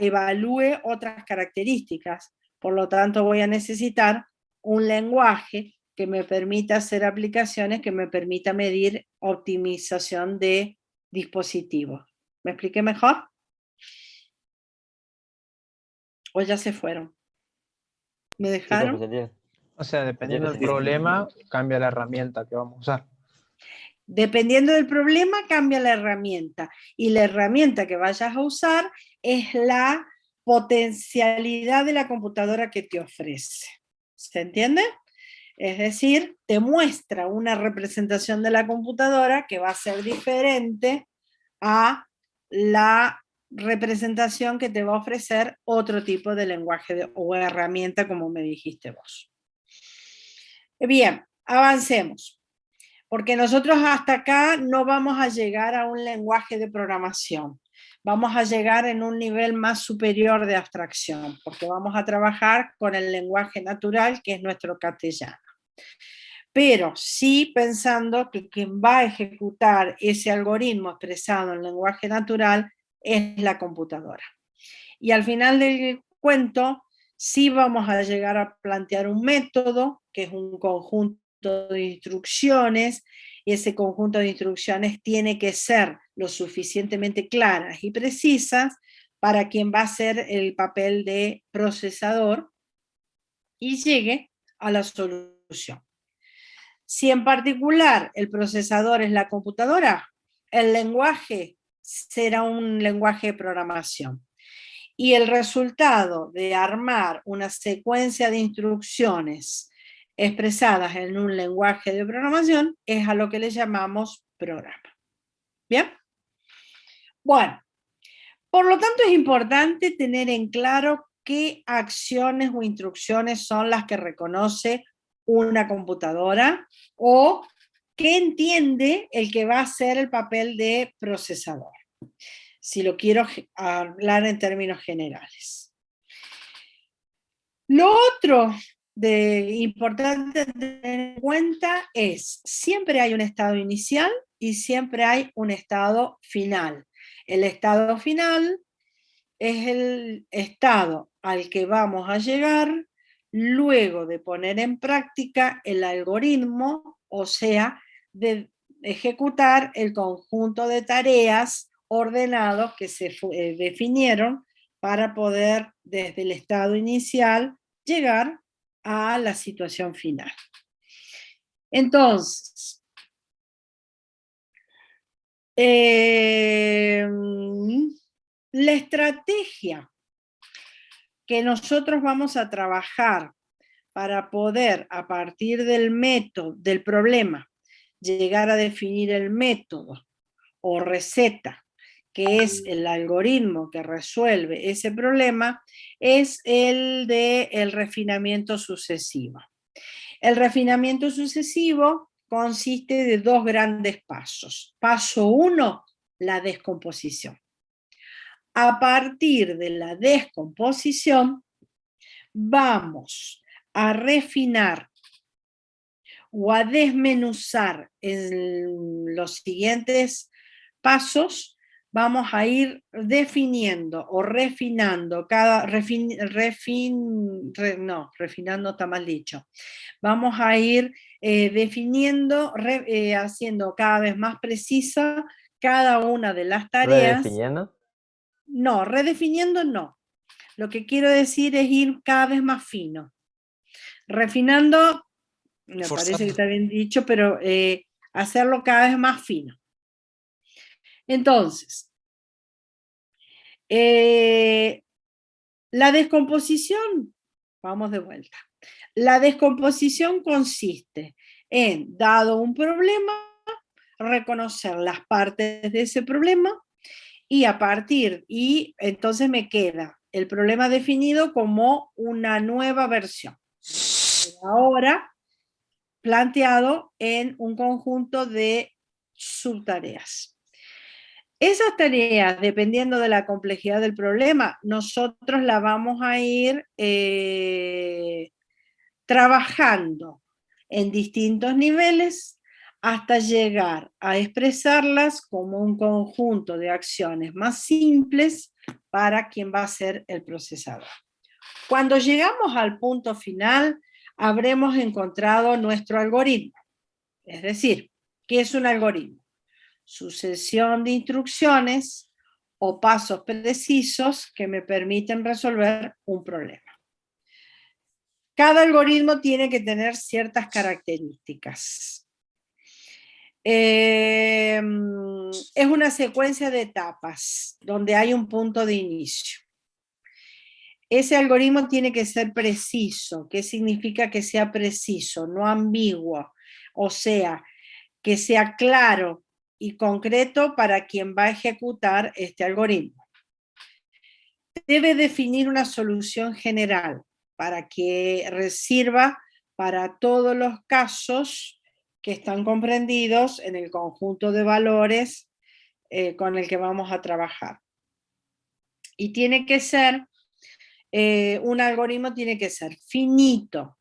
evalúe otras características, por lo tanto voy a necesitar un lenguaje que me permita hacer aplicaciones, que me permita medir optimización de dispositivos. ¿Me expliqué mejor? ¿O ya se fueron? ¿Me dejaron? O sea, dependiendo del problema, cambia la herramienta que vamos a usar. Dependiendo del problema, cambia la herramienta. Y la herramienta que vayas a usar es la potencialidad de la computadora que te ofrece. ¿Se entiende? Es decir, te muestra una representación de la computadora que va a ser diferente a la representación que te va a ofrecer otro tipo de lenguaje o herramienta, como me dijiste vos. Bien, avancemos. Porque nosotros hasta acá no vamos a llegar a un lenguaje de programación. Vamos a llegar en un nivel más superior de abstracción, porque vamos a trabajar con el lenguaje natural, que es nuestro castellano. Pero sí pensando que quien va a ejecutar ese algoritmo expresado en lenguaje natural es la computadora. Y al final del cuento, sí vamos a llegar a plantear un método, que es un conjunto de instrucciones, y ese conjunto de instrucciones tiene que ser lo suficientemente claras y precisas para quien va a hacer el papel de procesador y llegue a la solución. Si en particular el procesador es la computadora, el lenguaje será un lenguaje de programación. Y el resultado de armar una secuencia de instrucciones expresadas en un lenguaje de programación es a lo que le llamamos programa. ¿Bien? Bueno, por lo tanto es importante tener en claro qué acciones o instrucciones son las que reconoce una computadora o qué entiende el que va a hacer el papel de procesador, si lo quiero hablar en términos generales. Lo otro importante tener en cuenta es, siempre hay un estado inicial y siempre hay un estado final. El estado final es el estado al que vamos a llegar luego de poner en práctica el algoritmo, o sea, de ejecutar el conjunto de tareas ordenados que se definieron para poder, desde el estado inicial, llegar a la situación final. Entonces, la estrategia que nosotros vamos a trabajar para poder, a partir del método, del problema, llegar a definir el método o receta, que es el algoritmo que resuelve ese problema, es el del refinamiento sucesivo. El refinamiento sucesivo consiste de dos grandes pasos. Paso 1, la descomposición. A partir de la descomposición, vamos a refinar o a desmenuzar en los siguientes pasos, vamos a ir definiendo o refinando refinando está mal dicho. Vamos a ir definiendo, haciendo cada vez más precisa cada una de las tareas. ¿Redefiniendo? No, redefiniendo no. Lo que quiero decir es ir cada vez más fino. Refinando, me parece que está bien dicho, pero hacerlo cada vez más fino. Entonces, la descomposición, vamos de vuelta. La descomposición consiste en, dado un problema, reconocer las partes de ese problema y entonces me queda el problema definido como una nueva versión. Ahora planteado en un conjunto de subtareas. Esas tareas, dependiendo de la complejidad del problema, nosotros la vamos a ir trabajando en distintos niveles hasta llegar a expresarlas como un conjunto de acciones más simples para quien va a ser el procesador. Cuando llegamos al punto final, habremos encontrado nuestro algoritmo. Es decir, ¿qué es un algoritmo? Sucesión de instrucciones o pasos precisos que me permiten resolver un problema. Cada algoritmo tiene que tener ciertas características. Es una secuencia de etapas donde hay un punto de inicio. Ese algoritmo tiene que ser preciso. ¿Qué significa que sea preciso? No ambiguo. O sea, que sea claro y concreto para quien va a ejecutar este algoritmo. Debe definir una solución general para que sirva para todos los casos que están comprendidos en el conjunto de valores con el que vamos a trabajar. Y tiene que ser, un algoritmo tiene que ser finito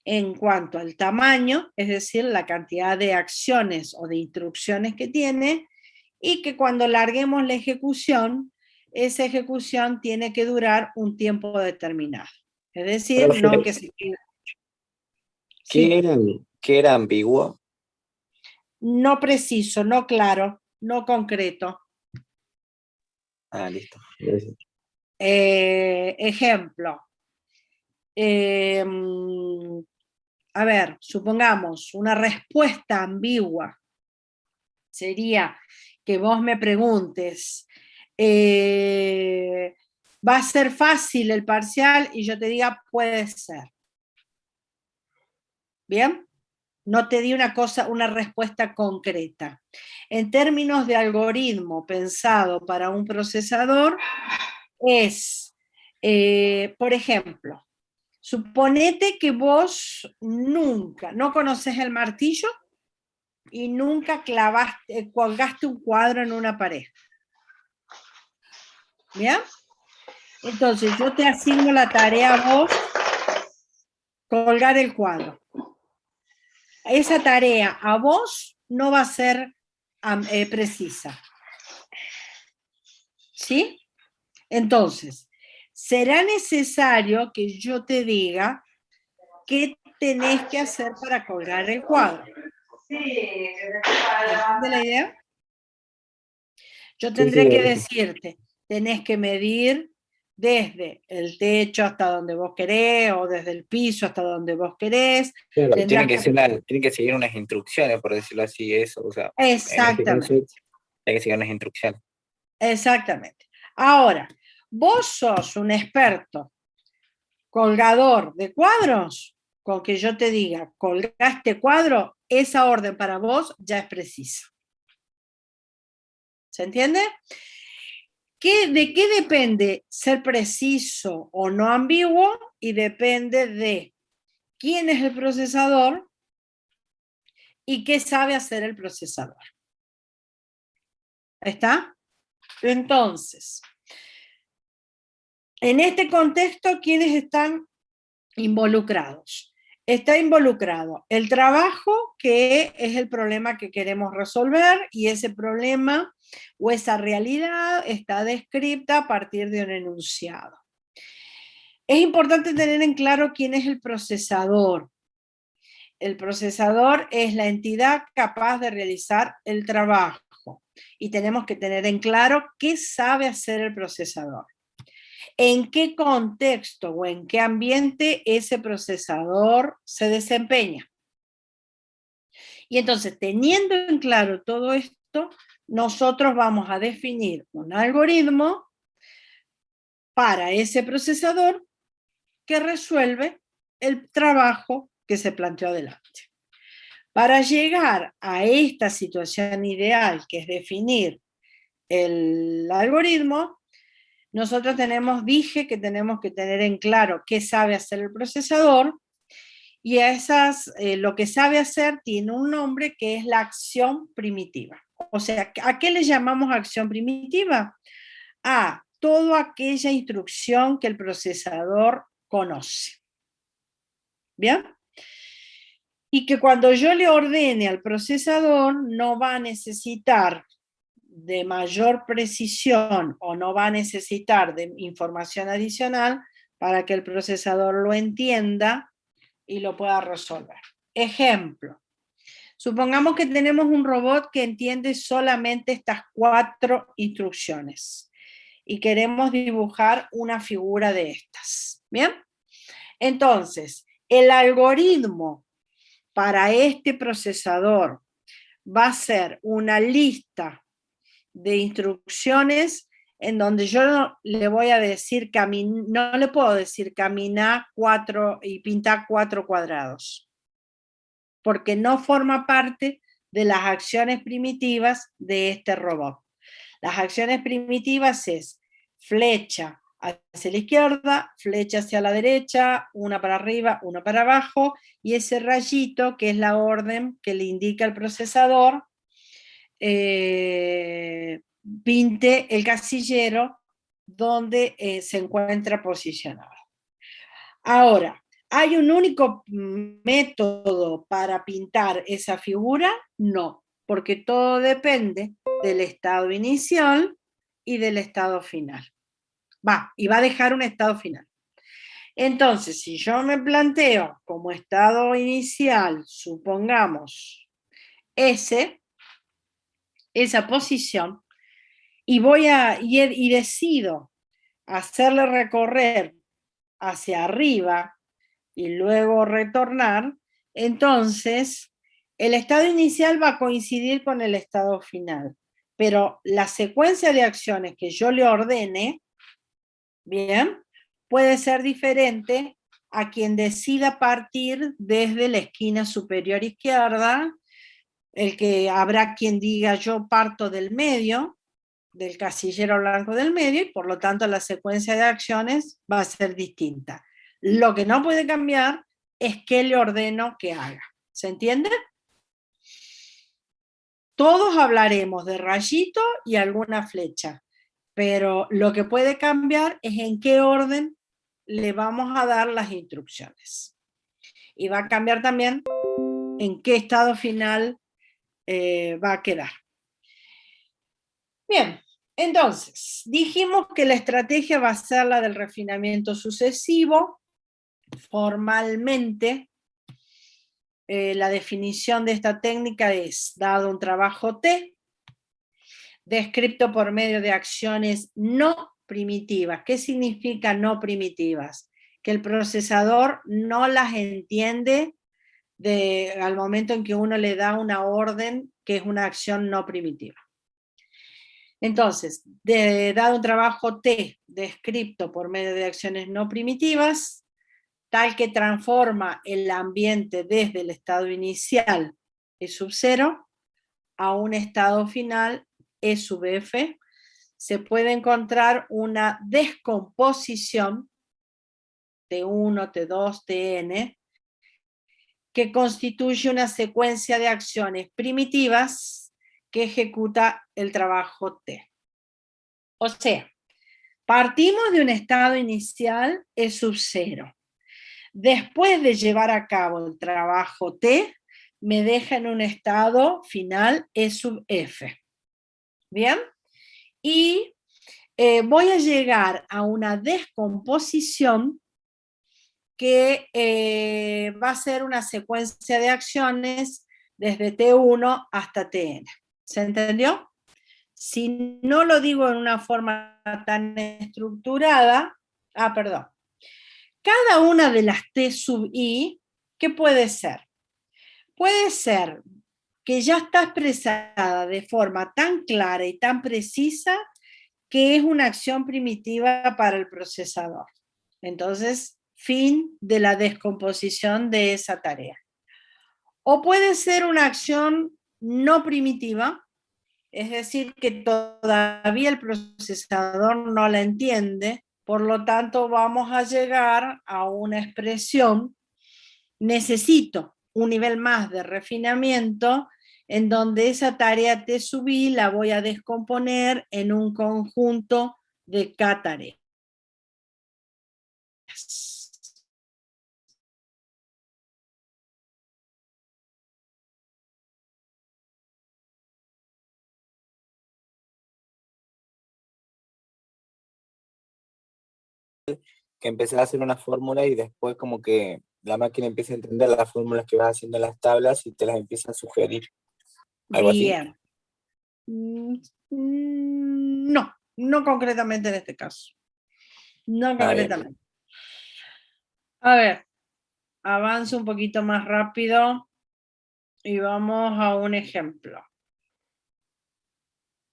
en cuanto al tamaño, es decir, la cantidad de acciones o de instrucciones que tiene, y que cuando larguemos la ejecución, esa ejecución tiene que durar un tiempo determinado. Es decir, Profe, no que se quede. Sí. ¿Qué era ambiguo? No preciso, no claro, no concreto. Ah, listo. Gracias. Ejemplo. a ver, supongamos una respuesta ambigua sería que vos me preguntes, ¿va a ser fácil el parcial? Y yo te diga, puede ser. ¿Bien? No te di una respuesta concreta. En términos de algoritmo pensado para un procesador, es, por ejemplo, suponete que vos nunca, no conoces el martillo y nunca colgaste un cuadro en una pared. ¿Bien? Entonces yo te asigno la tarea a vos, colgar el cuadro. Esa tarea a vos no va a ser precisa. ¿Sí? Entonces, será necesario que yo te diga qué tenés que hacer para colgar el cuadro. ¿Entiendes la idea? Yo tendré que decirte, tenés que medir desde el techo hasta donde vos querés, o desde el piso hasta donde vos querés. Claro, Tendrás tiene que seguir unas instrucciones, por decirlo así, eso. O sea, Exactamente. En este caso, hay que seguir unas instrucciones. Exactamente. Ahora, vos sos un experto colgador de cuadros, con que yo te diga, colga este cuadro, esa orden para vos ya es precisa. ¿Se entiende? ¿De qué depende ser preciso o no ambiguo? Y depende de quién es el procesador y qué sabe hacer el procesador. ¿Está? Entonces, en este contexto, ¿quiénes están involucrados? Está involucrado el trabajo, que es el problema que queremos resolver, y ese problema o esa realidad está descrita a partir de un enunciado. Es importante tener en claro quién es el procesador. El procesador es la entidad capaz de realizar el trabajo, y tenemos que tener en claro qué sabe hacer el procesador. ¿En qué contexto o en qué ambiente ese procesador se desempeña? Y entonces, teniendo en claro todo esto, nosotros vamos a definir un algoritmo para ese procesador que resuelve el trabajo que se planteó adelante. Para llegar a esta situación ideal, que es definir el algoritmo, nosotros dije que tenemos que tener en claro qué sabe hacer el procesador, y lo que sabe hacer tiene un nombre que es la acción primitiva. O sea, ¿a qué le llamamos acción primitiva? A toda aquella instrucción que el procesador conoce. ¿Bien? Y que cuando yo le ordene al procesador no va a necesitar de mayor precisión o no va a necesitar de información adicional para que el procesador lo entienda y lo pueda resolver. Ejemplo, supongamos que tenemos un robot que entiende solamente estas 4 instrucciones y queremos dibujar una figura de estas. ¿Bien? Entonces, el algoritmo para este procesador va a ser una lista de instrucciones en donde yo no le voy a decir, no le puedo decir caminar 4 y pintar 4 cuadrados, porque no forma parte de las acciones primitivas de este robot. Las acciones primitivas es flecha hacia la izquierda, flecha hacia la derecha, una para arriba, una para abajo, y ese rayito que es la orden que le indica al procesador, pinte el casillero donde se encuentra posicionado. Ahora, ¿hay un único método para pintar esa figura? No, porque todo depende del estado inicial y del estado final. Y va a dejar un estado final. Entonces, si yo me planteo como estado inicial, supongamos esa posición, y decido hacerle recorrer hacia arriba y luego retornar, Entonces, el estado inicial va a coincidir con el estado final, pero la secuencia de acciones que yo le ordene, bien, puede ser diferente a quien decida partir desde la esquina superior izquierda, el que habrá quien diga yo parto del medio, del casillero blanco del medio, y por lo tanto la secuencia de acciones va a ser distinta. Lo que no puede cambiar es qué le ordeno que haga. ¿Se entiende? Todos hablaremos de rayito y alguna flecha, pero lo que puede cambiar es en qué orden le vamos a dar las instrucciones. Y va a cambiar también en qué estado final va a quedar. Bien, entonces, dijimos que la estrategia va a ser la del refinamiento sucesivo. Formalmente, la definición de esta técnica es, dado un trabajo T, descrito por medio de acciones no primitivas. ¿Qué significa no primitivas? Que el procesador no las entiende al momento en que uno le da una orden que es una acción no primitiva. Entonces, dado un trabajo T descrito por medio de acciones no primitivas, tal que transforma el ambiente desde el estado inicial E sub 0 a un estado final E sub F, se puede encontrar una descomposición T1, T2, Tn, que constituye una secuencia de acciones primitivas que ejecuta el trabajo T. O sea, partimos de un estado inicial E sub 0. Después de llevar a cabo el trabajo T, me deja en un estado final E sub F. ¿Bien? Y voy a llegar a una descomposición que va a ser una secuencia de acciones desde T1 hasta Tn. ¿Se entendió? Si no lo digo en una forma tan estructurada, perdón. Cada una de las T sub I, ¿qué puede ser? Puede ser que ya está expresada de forma tan clara y tan precisa que es una acción primitiva para el procesador. Entonces, fin de la descomposición de esa tarea. O puede ser una acción no primitiva, es decir, que todavía el procesador no la entiende, por lo tanto vamos a llegar a una expresión, necesito un nivel más de refinamiento, en donde esa tarea T sub I la voy a descomponer en un conjunto de K tareas. Que empezás a hacer una fórmula y después como que la máquina empieza a entender las fórmulas que vas haciendo en las tablas y te las empieza a sugerir. ¿Algo así? Bien. No, no concretamente en este caso. No concretamente. A ver, avanzo un poquito más rápido y vamos a un ejemplo.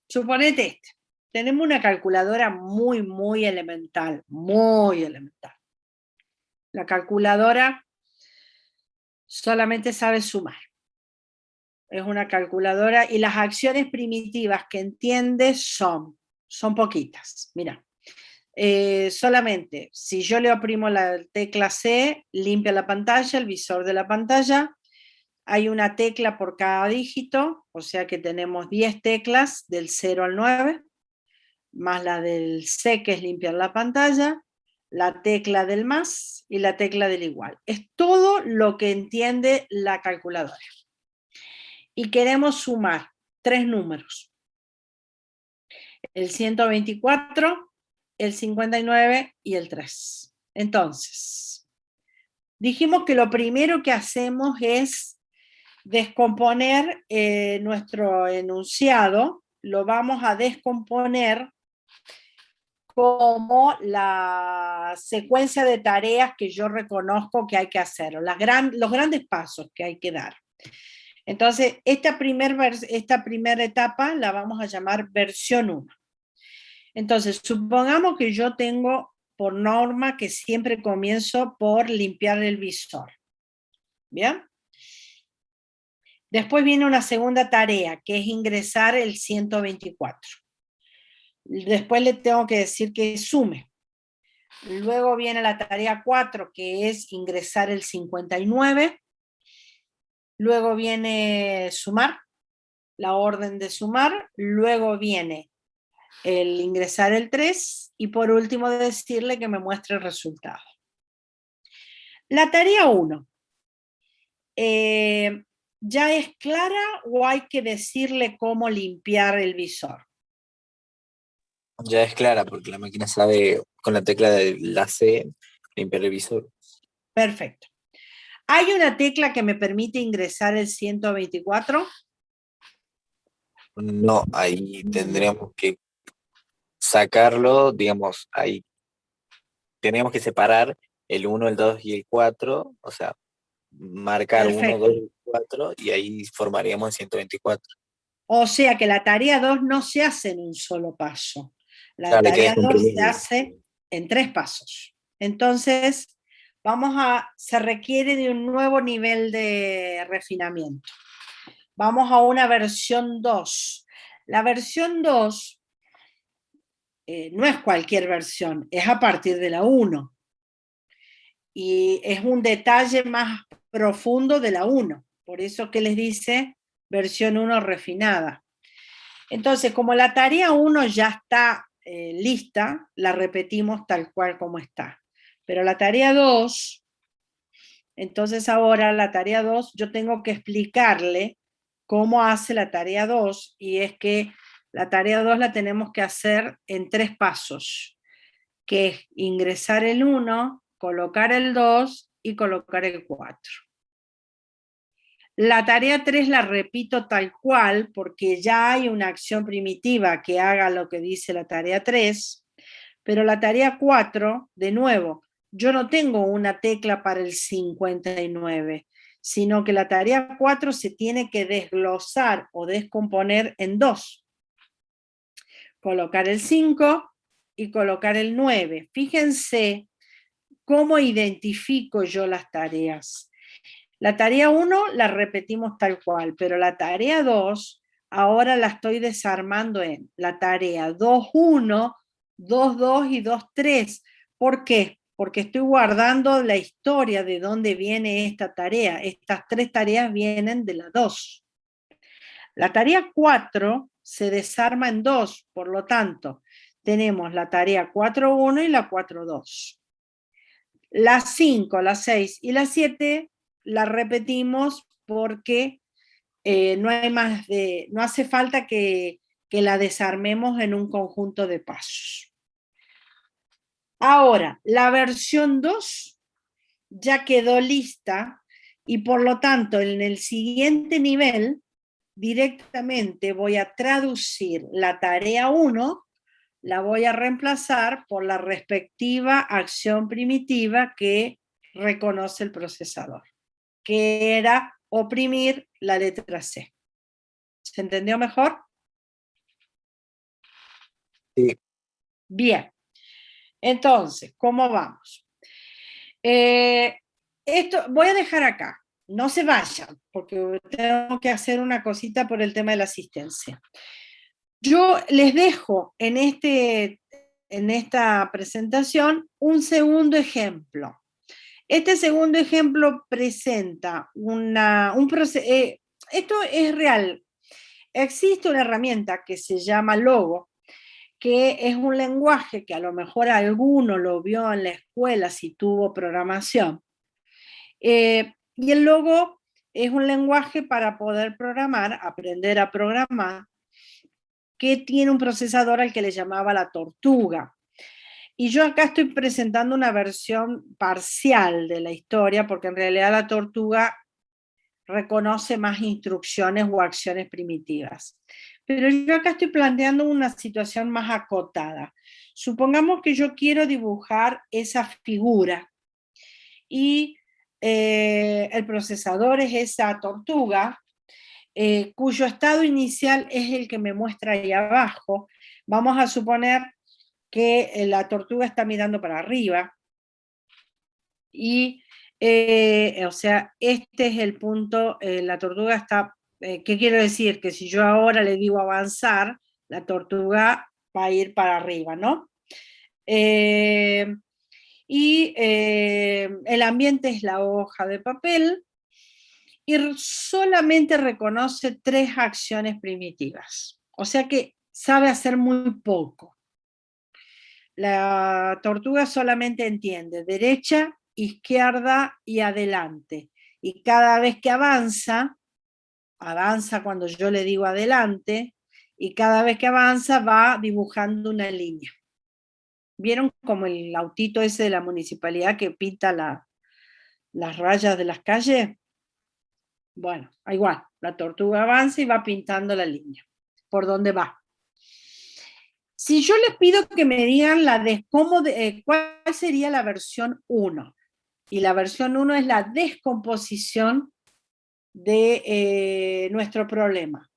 Suponete este. Tenemos una calculadora muy elemental, muy elemental. La calculadora solamente sabe sumar. Es una calculadora y las acciones primitivas que entiende son poquitas. Mira, solamente si yo le oprimo la tecla C, limpia la pantalla, el visor de la pantalla. Hay una tecla por cada dígito, o sea que tenemos 10 teclas del 0 al 9, más la del C, que es limpiar la pantalla, la tecla del más y la tecla del igual. Es todo lo que entiende la calculadora. Y queremos sumar 3 números. El 124, el 59 y el 3. Entonces, dijimos que lo primero que hacemos es descomponer nuestro enunciado. Lo vamos a descomponer como la secuencia de tareas que yo reconozco que hay que hacer, los grandes pasos que hay que dar. Entonces, esta primera etapa la vamos a llamar versión 1. Entonces, supongamos que yo tengo por norma que siempre comienzo por limpiar el visor. ¿Bien? Después viene una segunda tarea, que es ingresar el 124. Después le tengo que decir que sume. Luego viene la tarea 4, que es ingresar el 59. Luego viene sumar, la orden de sumar. Luego viene el ingresar el 3. Y por último decirle que me muestre el resultado. La tarea 1. ¿Ya es clara o hay que decirle cómo limpiar el visor? Ya es clara porque la máquina sabe con la tecla de la C limpiar el visor. Perfecto. ¿Hay una tecla que me permite ingresar el 124? No, ahí tendríamos que sacarlo, digamos, ahí tenemos que separar el 1, el 2 y el 4, o sea, marcar Perfecto. 1, 2 y 4 y ahí formaríamos el 124. O sea que la tarea 2 no se hace en un solo paso. La Claro, tarea hay que 2 se descomprimir. hace en 3 pasos. Entonces, se requiere de un nuevo nivel de refinamiento. Vamos a una versión 2. La versión 2 no es cualquier versión, es a partir de la 1. Y es un detalle más profundo de la 1. Por eso que les dice versión 1 refinada. Entonces, como la tarea 1 ya está lista, la repetimos tal cual como está. Pero la tarea 2, entonces ahora la tarea 2, yo tengo que explicarle cómo hace la tarea 2, y es que la tarea 2 la tenemos que hacer en 3 pasos, que es ingresar el 1, colocar el 2 y colocar el 4. La tarea 3 la repito tal cual porque ya hay una acción primitiva que haga lo que dice la tarea 3, pero la tarea 4, de nuevo, yo no tengo una tecla para el 59, sino que la tarea 4 se tiene que desglosar o descomponer en 2. Colocar el 5 y colocar el 9. Fíjense cómo identifico yo las tareas. La tarea 1 la repetimos tal cual, pero la tarea 2 ahora la estoy desarmando en la tarea 2.1, 2.2 y 2.3. ¿Por qué? Porque estoy guardando la historia de dónde viene esta tarea. Estas 3 tareas vienen de la 2. La tarea 4 se desarma en 2, por lo tanto, tenemos la tarea 4.1 y la 4.2. La 5, la 6 y la 7 la repetimos porque no hace falta que la desarmemos en un conjunto de pasos. Ahora, la versión 2 ya quedó lista y por lo tanto en el siguiente nivel directamente voy a traducir la tarea 1, la voy a reemplazar por la respectiva acción primitiva que reconoce el procesador, que era oprimir la letra C. ¿Se entendió mejor? Sí. Bien. Entonces, ¿cómo vamos? Esto voy a dejar acá. No se vayan, porque tengo que hacer una cosita por el tema de la asistencia. Yo les dejo en esta presentación un segundo ejemplo. Este segundo ejemplo presenta esto es real. Existe una herramienta que se llama Logo, que es un lenguaje que a lo mejor alguno lo vio en la escuela si tuvo programación. Y el Logo es un lenguaje para poder programar, aprender a programar, que tiene un procesador al que le llamaba la Tortuga. Y yo acá estoy presentando una versión parcial de la historia, porque en realidad la Tortuga reconoce más instrucciones o acciones primitivas. Pero yo acá estoy planteando una situación más acotada. supongamos que yo quiero dibujar esa figura y el procesador es esa tortuga, cuyo estado inicial es el que me muestra ahí abajo. Vamos a suponer que la tortuga está mirando para arriba y, o sea, este es el punto, la tortuga está, ¿qué quiero decir? Que si yo ahora le digo avanzar, la tortuga va a ir para arriba, ¿no? Y el ambiente es la hoja de papel y solamente reconoce 3 acciones primitivas. O sea que sabe hacer muy poco. La tortuga solamente entiende derecha, izquierda y adelante. Y cada vez que avanza, avanza cuando yo le digo adelante, y cada vez que avanza va dibujando una línea. ¿Vieron como el autito ese de la municipalidad que pinta las rayas de las calles? Bueno, igual, la tortuga avanza y va pintando la línea, por dónde va. Si yo les pido que me digan cuál sería la versión 1, y la versión 1 es la descomposición de nuestro problema.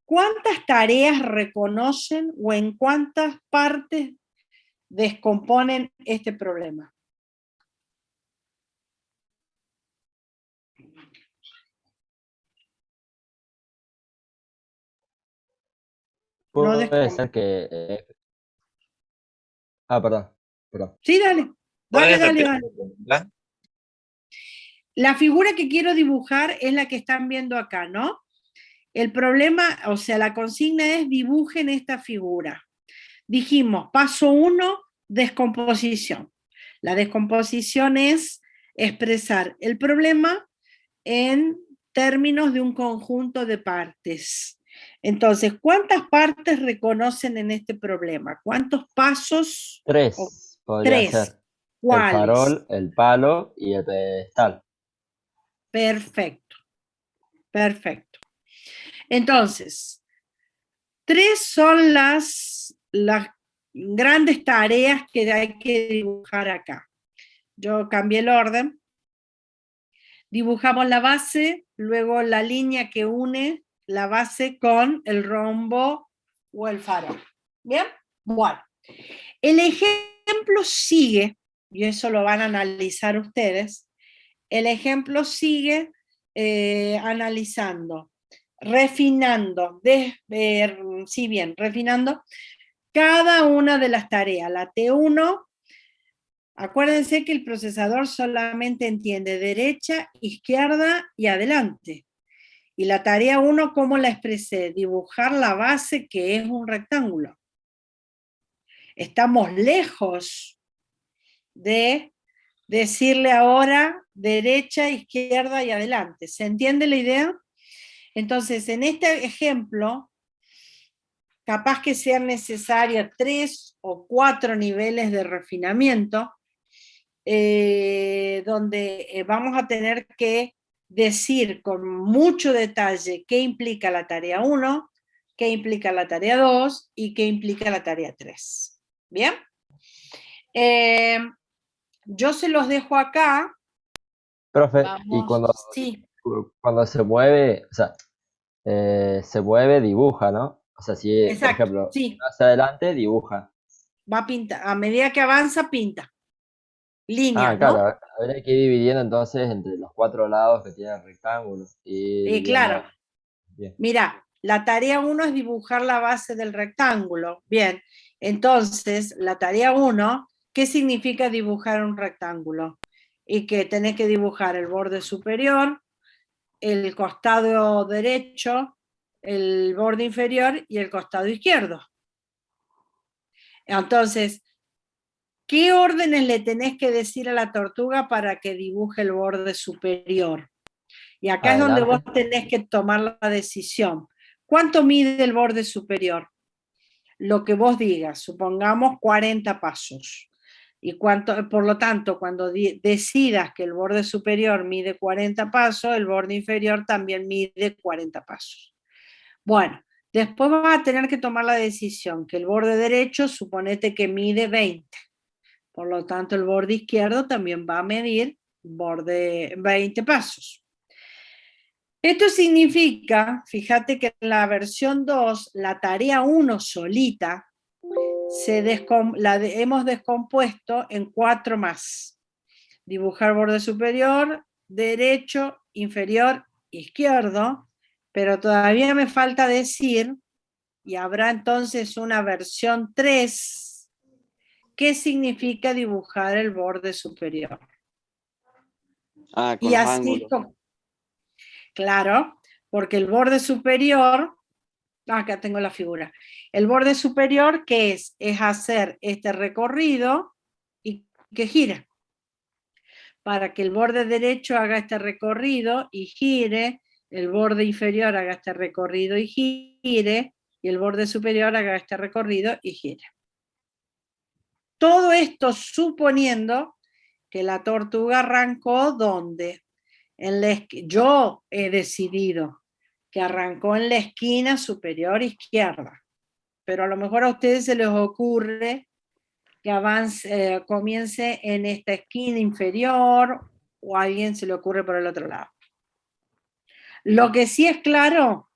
¿Cuántas tareas reconocen o en cuántas partes descomponen este problema? Puede ser que... perdón. Sí, dale. ¿Puedes Dale. repetirla? La figura que quiero dibujar es la que están viendo acá, ¿no? El problema, o sea, la consigna es dibujen esta figura. Dijimos, paso 1, descomposición. La descomposición es expresar el problema en términos de un conjunto de partes. Entonces, ¿cuántas partes reconocen en este problema? ¿Cuántos pasos? 3 podría 3. ser. ¿Cuáles? El farol, el palo y el pedestal. Perfecto. Perfecto. Entonces, 3 son las grandes tareas que hay que dibujar acá. Yo cambié el orden. Dibujamos la base, luego la línea que une la base con el rombo o el farol. ¿Bien? Bueno. El ejemplo sigue, y eso lo van a analizar ustedes, el ejemplo sigue analizando, refinando, refinando cada una de las tareas. La T1, acuérdense que el procesador solamente entiende derecha, izquierda y adelante. Y la tarea 1, ¿cómo la expresé? Dibujar la base que es un rectángulo. Estamos lejos de decirle ahora derecha, izquierda y adelante. ¿Se entiende la idea? Entonces, en este ejemplo, capaz que sean necesarios 3 o 4 niveles de refinamiento, donde vamos a tener que decir con mucho detalle qué implica la tarea 1, qué implica la tarea 2 y qué implica la tarea 3. ¿Bien? Yo se los dejo acá. Profe, Vamos. y Sí. cuando se mueve, o sea, se mueve, dibuja, ¿no? O sea, si, por Exacto, ejemplo, sí. hacia adelante, dibuja. Va a pintar, a medida que avanza, pinta. Líneas, Claro, ¿no? habría que ir dividiendo entonces entre los 4 lados que tiene el rectángulo. Y Claro. Bien. Mira, la tarea 1 es dibujar la base del rectángulo. Bien, entonces, la tarea 1, ¿qué significa dibujar un rectángulo? Y que tenés que dibujar el borde superior, el costado derecho, el borde inferior y el costado izquierdo. Entonces, ¿qué órdenes le tenés que decir a la tortuga para que dibuje el borde superior? Y acá es donde vos tenés que tomar la decisión. ¿Cuánto mide el borde superior? Lo que vos digas, supongamos 40 pasos. Y por lo tanto, cuando decidas que el borde superior mide 40 pasos, el borde inferior también mide 40 pasos. Bueno, Después vas a tener que tomar la decisión que el borde derecho, suponete que mide 20. Por lo tanto, el borde izquierdo también va a medir 20 pasos. Esto significa, fíjate que en la versión 2, la tarea 1 solita, hemos descompuesto en 4 más. Dibujar borde superior, derecho, inferior, izquierdo, pero todavía me falta decir, y habrá entonces una versión 3, ¿qué significa dibujar el borde superior? Ah, con Y los así, ángulos. claro, porque el borde superior, acá tengo la figura, el borde superior, ¿qué es? Es hacer este recorrido y que gira. Para que el borde derecho haga este recorrido y gire, el borde inferior haga este recorrido y gire, y el borde superior haga este recorrido y gire. Todo esto suponiendo que la tortuga arrancó ¿dónde? Yo he decidido que arrancó en la esquina superior izquierda, pero a lo mejor a ustedes se les ocurre que comience en esta esquina inferior, o a alguien se le ocurre por el otro lado. Lo que sí es claro,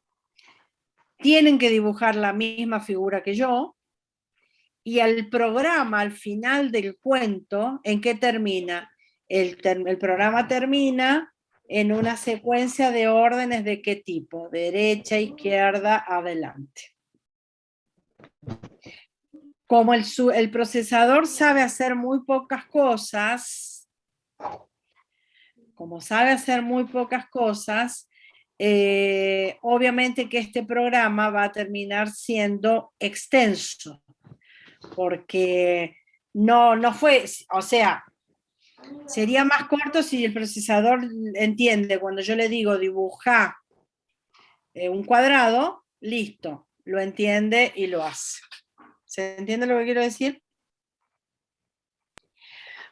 tienen que dibujar la misma figura que yo, y el programa al final del cuento, ¿en qué termina? El programa termina en una secuencia de órdenes ¿de qué tipo? Derecha, izquierda, adelante. Como el procesador sabe hacer muy pocas cosas, obviamente que este programa va a terminar siendo extenso, porque no fue, o sea, sería más corto si el procesador entiende, cuando yo le digo dibujar un cuadrado, listo, lo entiende y lo hace. ¿Se entiende lo que quiero decir?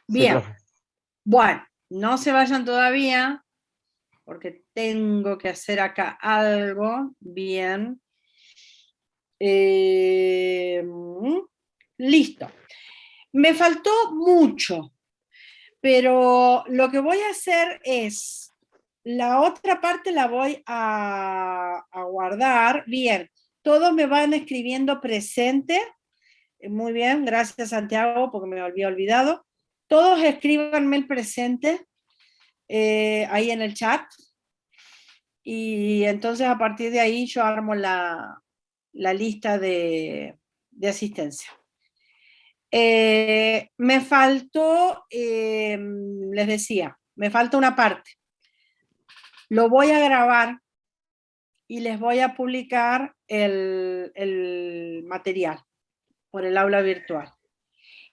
Bien, profe. bueno, no se vayan todavía, porque tengo que hacer acá algo, bien. Listo. Me faltó mucho, pero lo que voy a hacer es, la otra parte la voy a guardar. Bien, todos me van escribiendo presente. Muy bien, gracias Santiago, porque me había olvidado. Todos escríbanme el presente ahí en el chat. Y entonces a partir de ahí yo armo la lista de asistencia. Me faltó, les decía, me falta una parte. Lo voy a grabar y les voy a publicar el material por el aula virtual.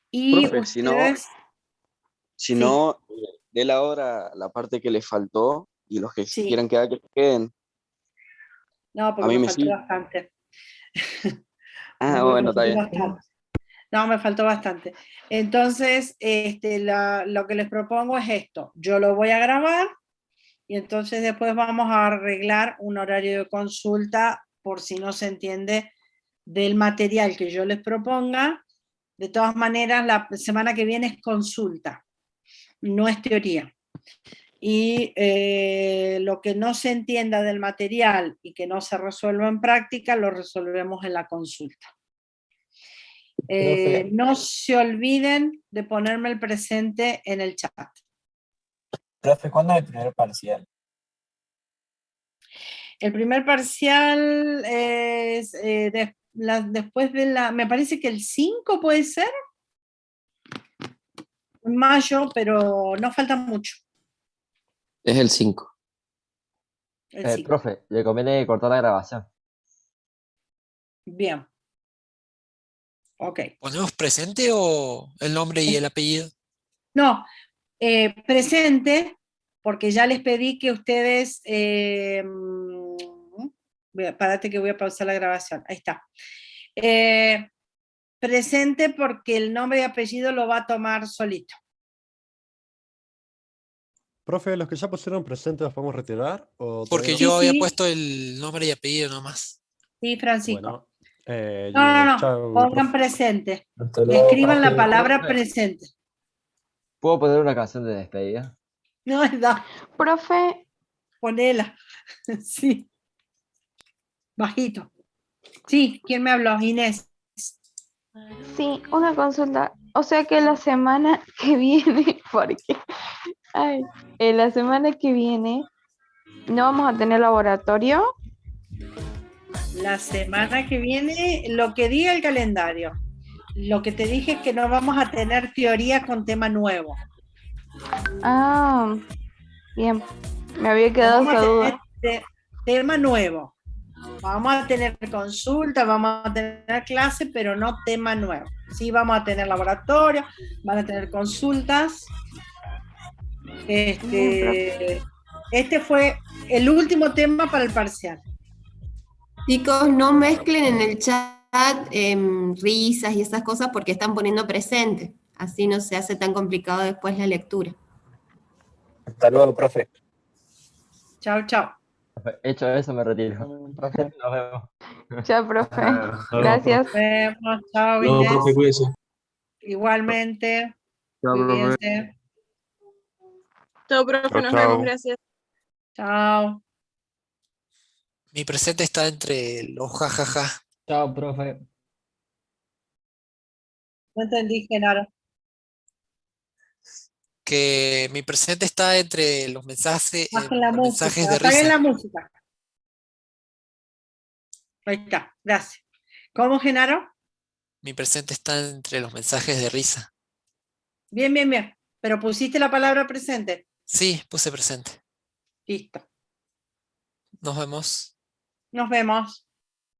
Y Profe, ustedes... si no, de la hora la parte que le faltó y los que Sí. quieran quedar que se queden. No, porque A mí me me faltó sirve. bastante. Ah, Me bueno, está faltó bien. bastante. No, me faltó bastante. Entonces, lo que les propongo es esto. Yo lo voy a grabar y entonces después vamos a arreglar un horario de consulta por si no se entiende del material que yo les proponga. De todas maneras, la semana que viene es consulta, no es teoría. Y lo que no se entienda del material y que no se resuelva en práctica, lo resolvemos en la consulta. Profe. No se olviden de ponerme el presente en el chat. Profe, ¿cuándo es el primer parcial? El primer parcial es después de me parece que el 5 puede ser, en mayo, pero no falta mucho. Es el 5. El 5. Profe, le conviene cortar la grabación. Bien. Ok. ¿Ponemos presente o el nombre y el apellido? No, presente, porque ya les pedí que ustedes... Párate que voy a pausar la grabación. Ahí está. Presente porque el nombre y apellido lo va a tomar solito. Profe, ¿los que ya pusieron presente los podemos retirar? ¿O Porque todavía no? yo había sí. puesto el nombre y apellido nomás. Sí, Francisco. Bueno, No, chao, pongan profe. presente. Hasta luego, Escriban la profe. palabra Profe, presente. ¿puedo poner una canción de despedida? No, da. Profe, Ponela. Sí. Bajito. Sí, ¿quién me habló? Inés. sí, una consulta. O sea que la semana que viene, porque, ay, la semana que viene no vamos a tener laboratorio. La semana que viene, lo que diga el calendario. Lo que te dije es que no vamos a tener teoría con tema nuevo. Ah, bien. Me había quedado Vamos esa a duda. tener tema nuevo. Vamos a tener consulta, vamos a tener clase, pero no tema nuevo. Sí, vamos a tener laboratorio, van a tener consultas. Este fue el último tema para el parcial. Chicos, no mezclen en el chat risas y esas cosas porque están poniendo presente. Así no se hace tan complicado después la lectura. Hasta luego, profe. Chao, chao. Hecho eso, me retiro. Nos vemos. Chao, profe. Gracias. Nos vemos. Chao, Luego, Inés. profe, cuídese. Igualmente. Chao, profe. Cuídense. Chao, profe, Chao, nos chao. vemos, gracias. Chao. Mi presente está entre los jajaja. Chao, profe. No entendí, Genaro. Que mi presente está entre los mensajes, Bajen la los mensajes música. de Apaguen risa. la música. Ahí está. Gracias. ¿Cómo, Genaro? Mi presente está entre los mensajes de risa. Bien, bien, bien. Pero pusiste la palabra presente. Sí, puse presente. Listo. Nos vemos. Nos vemos.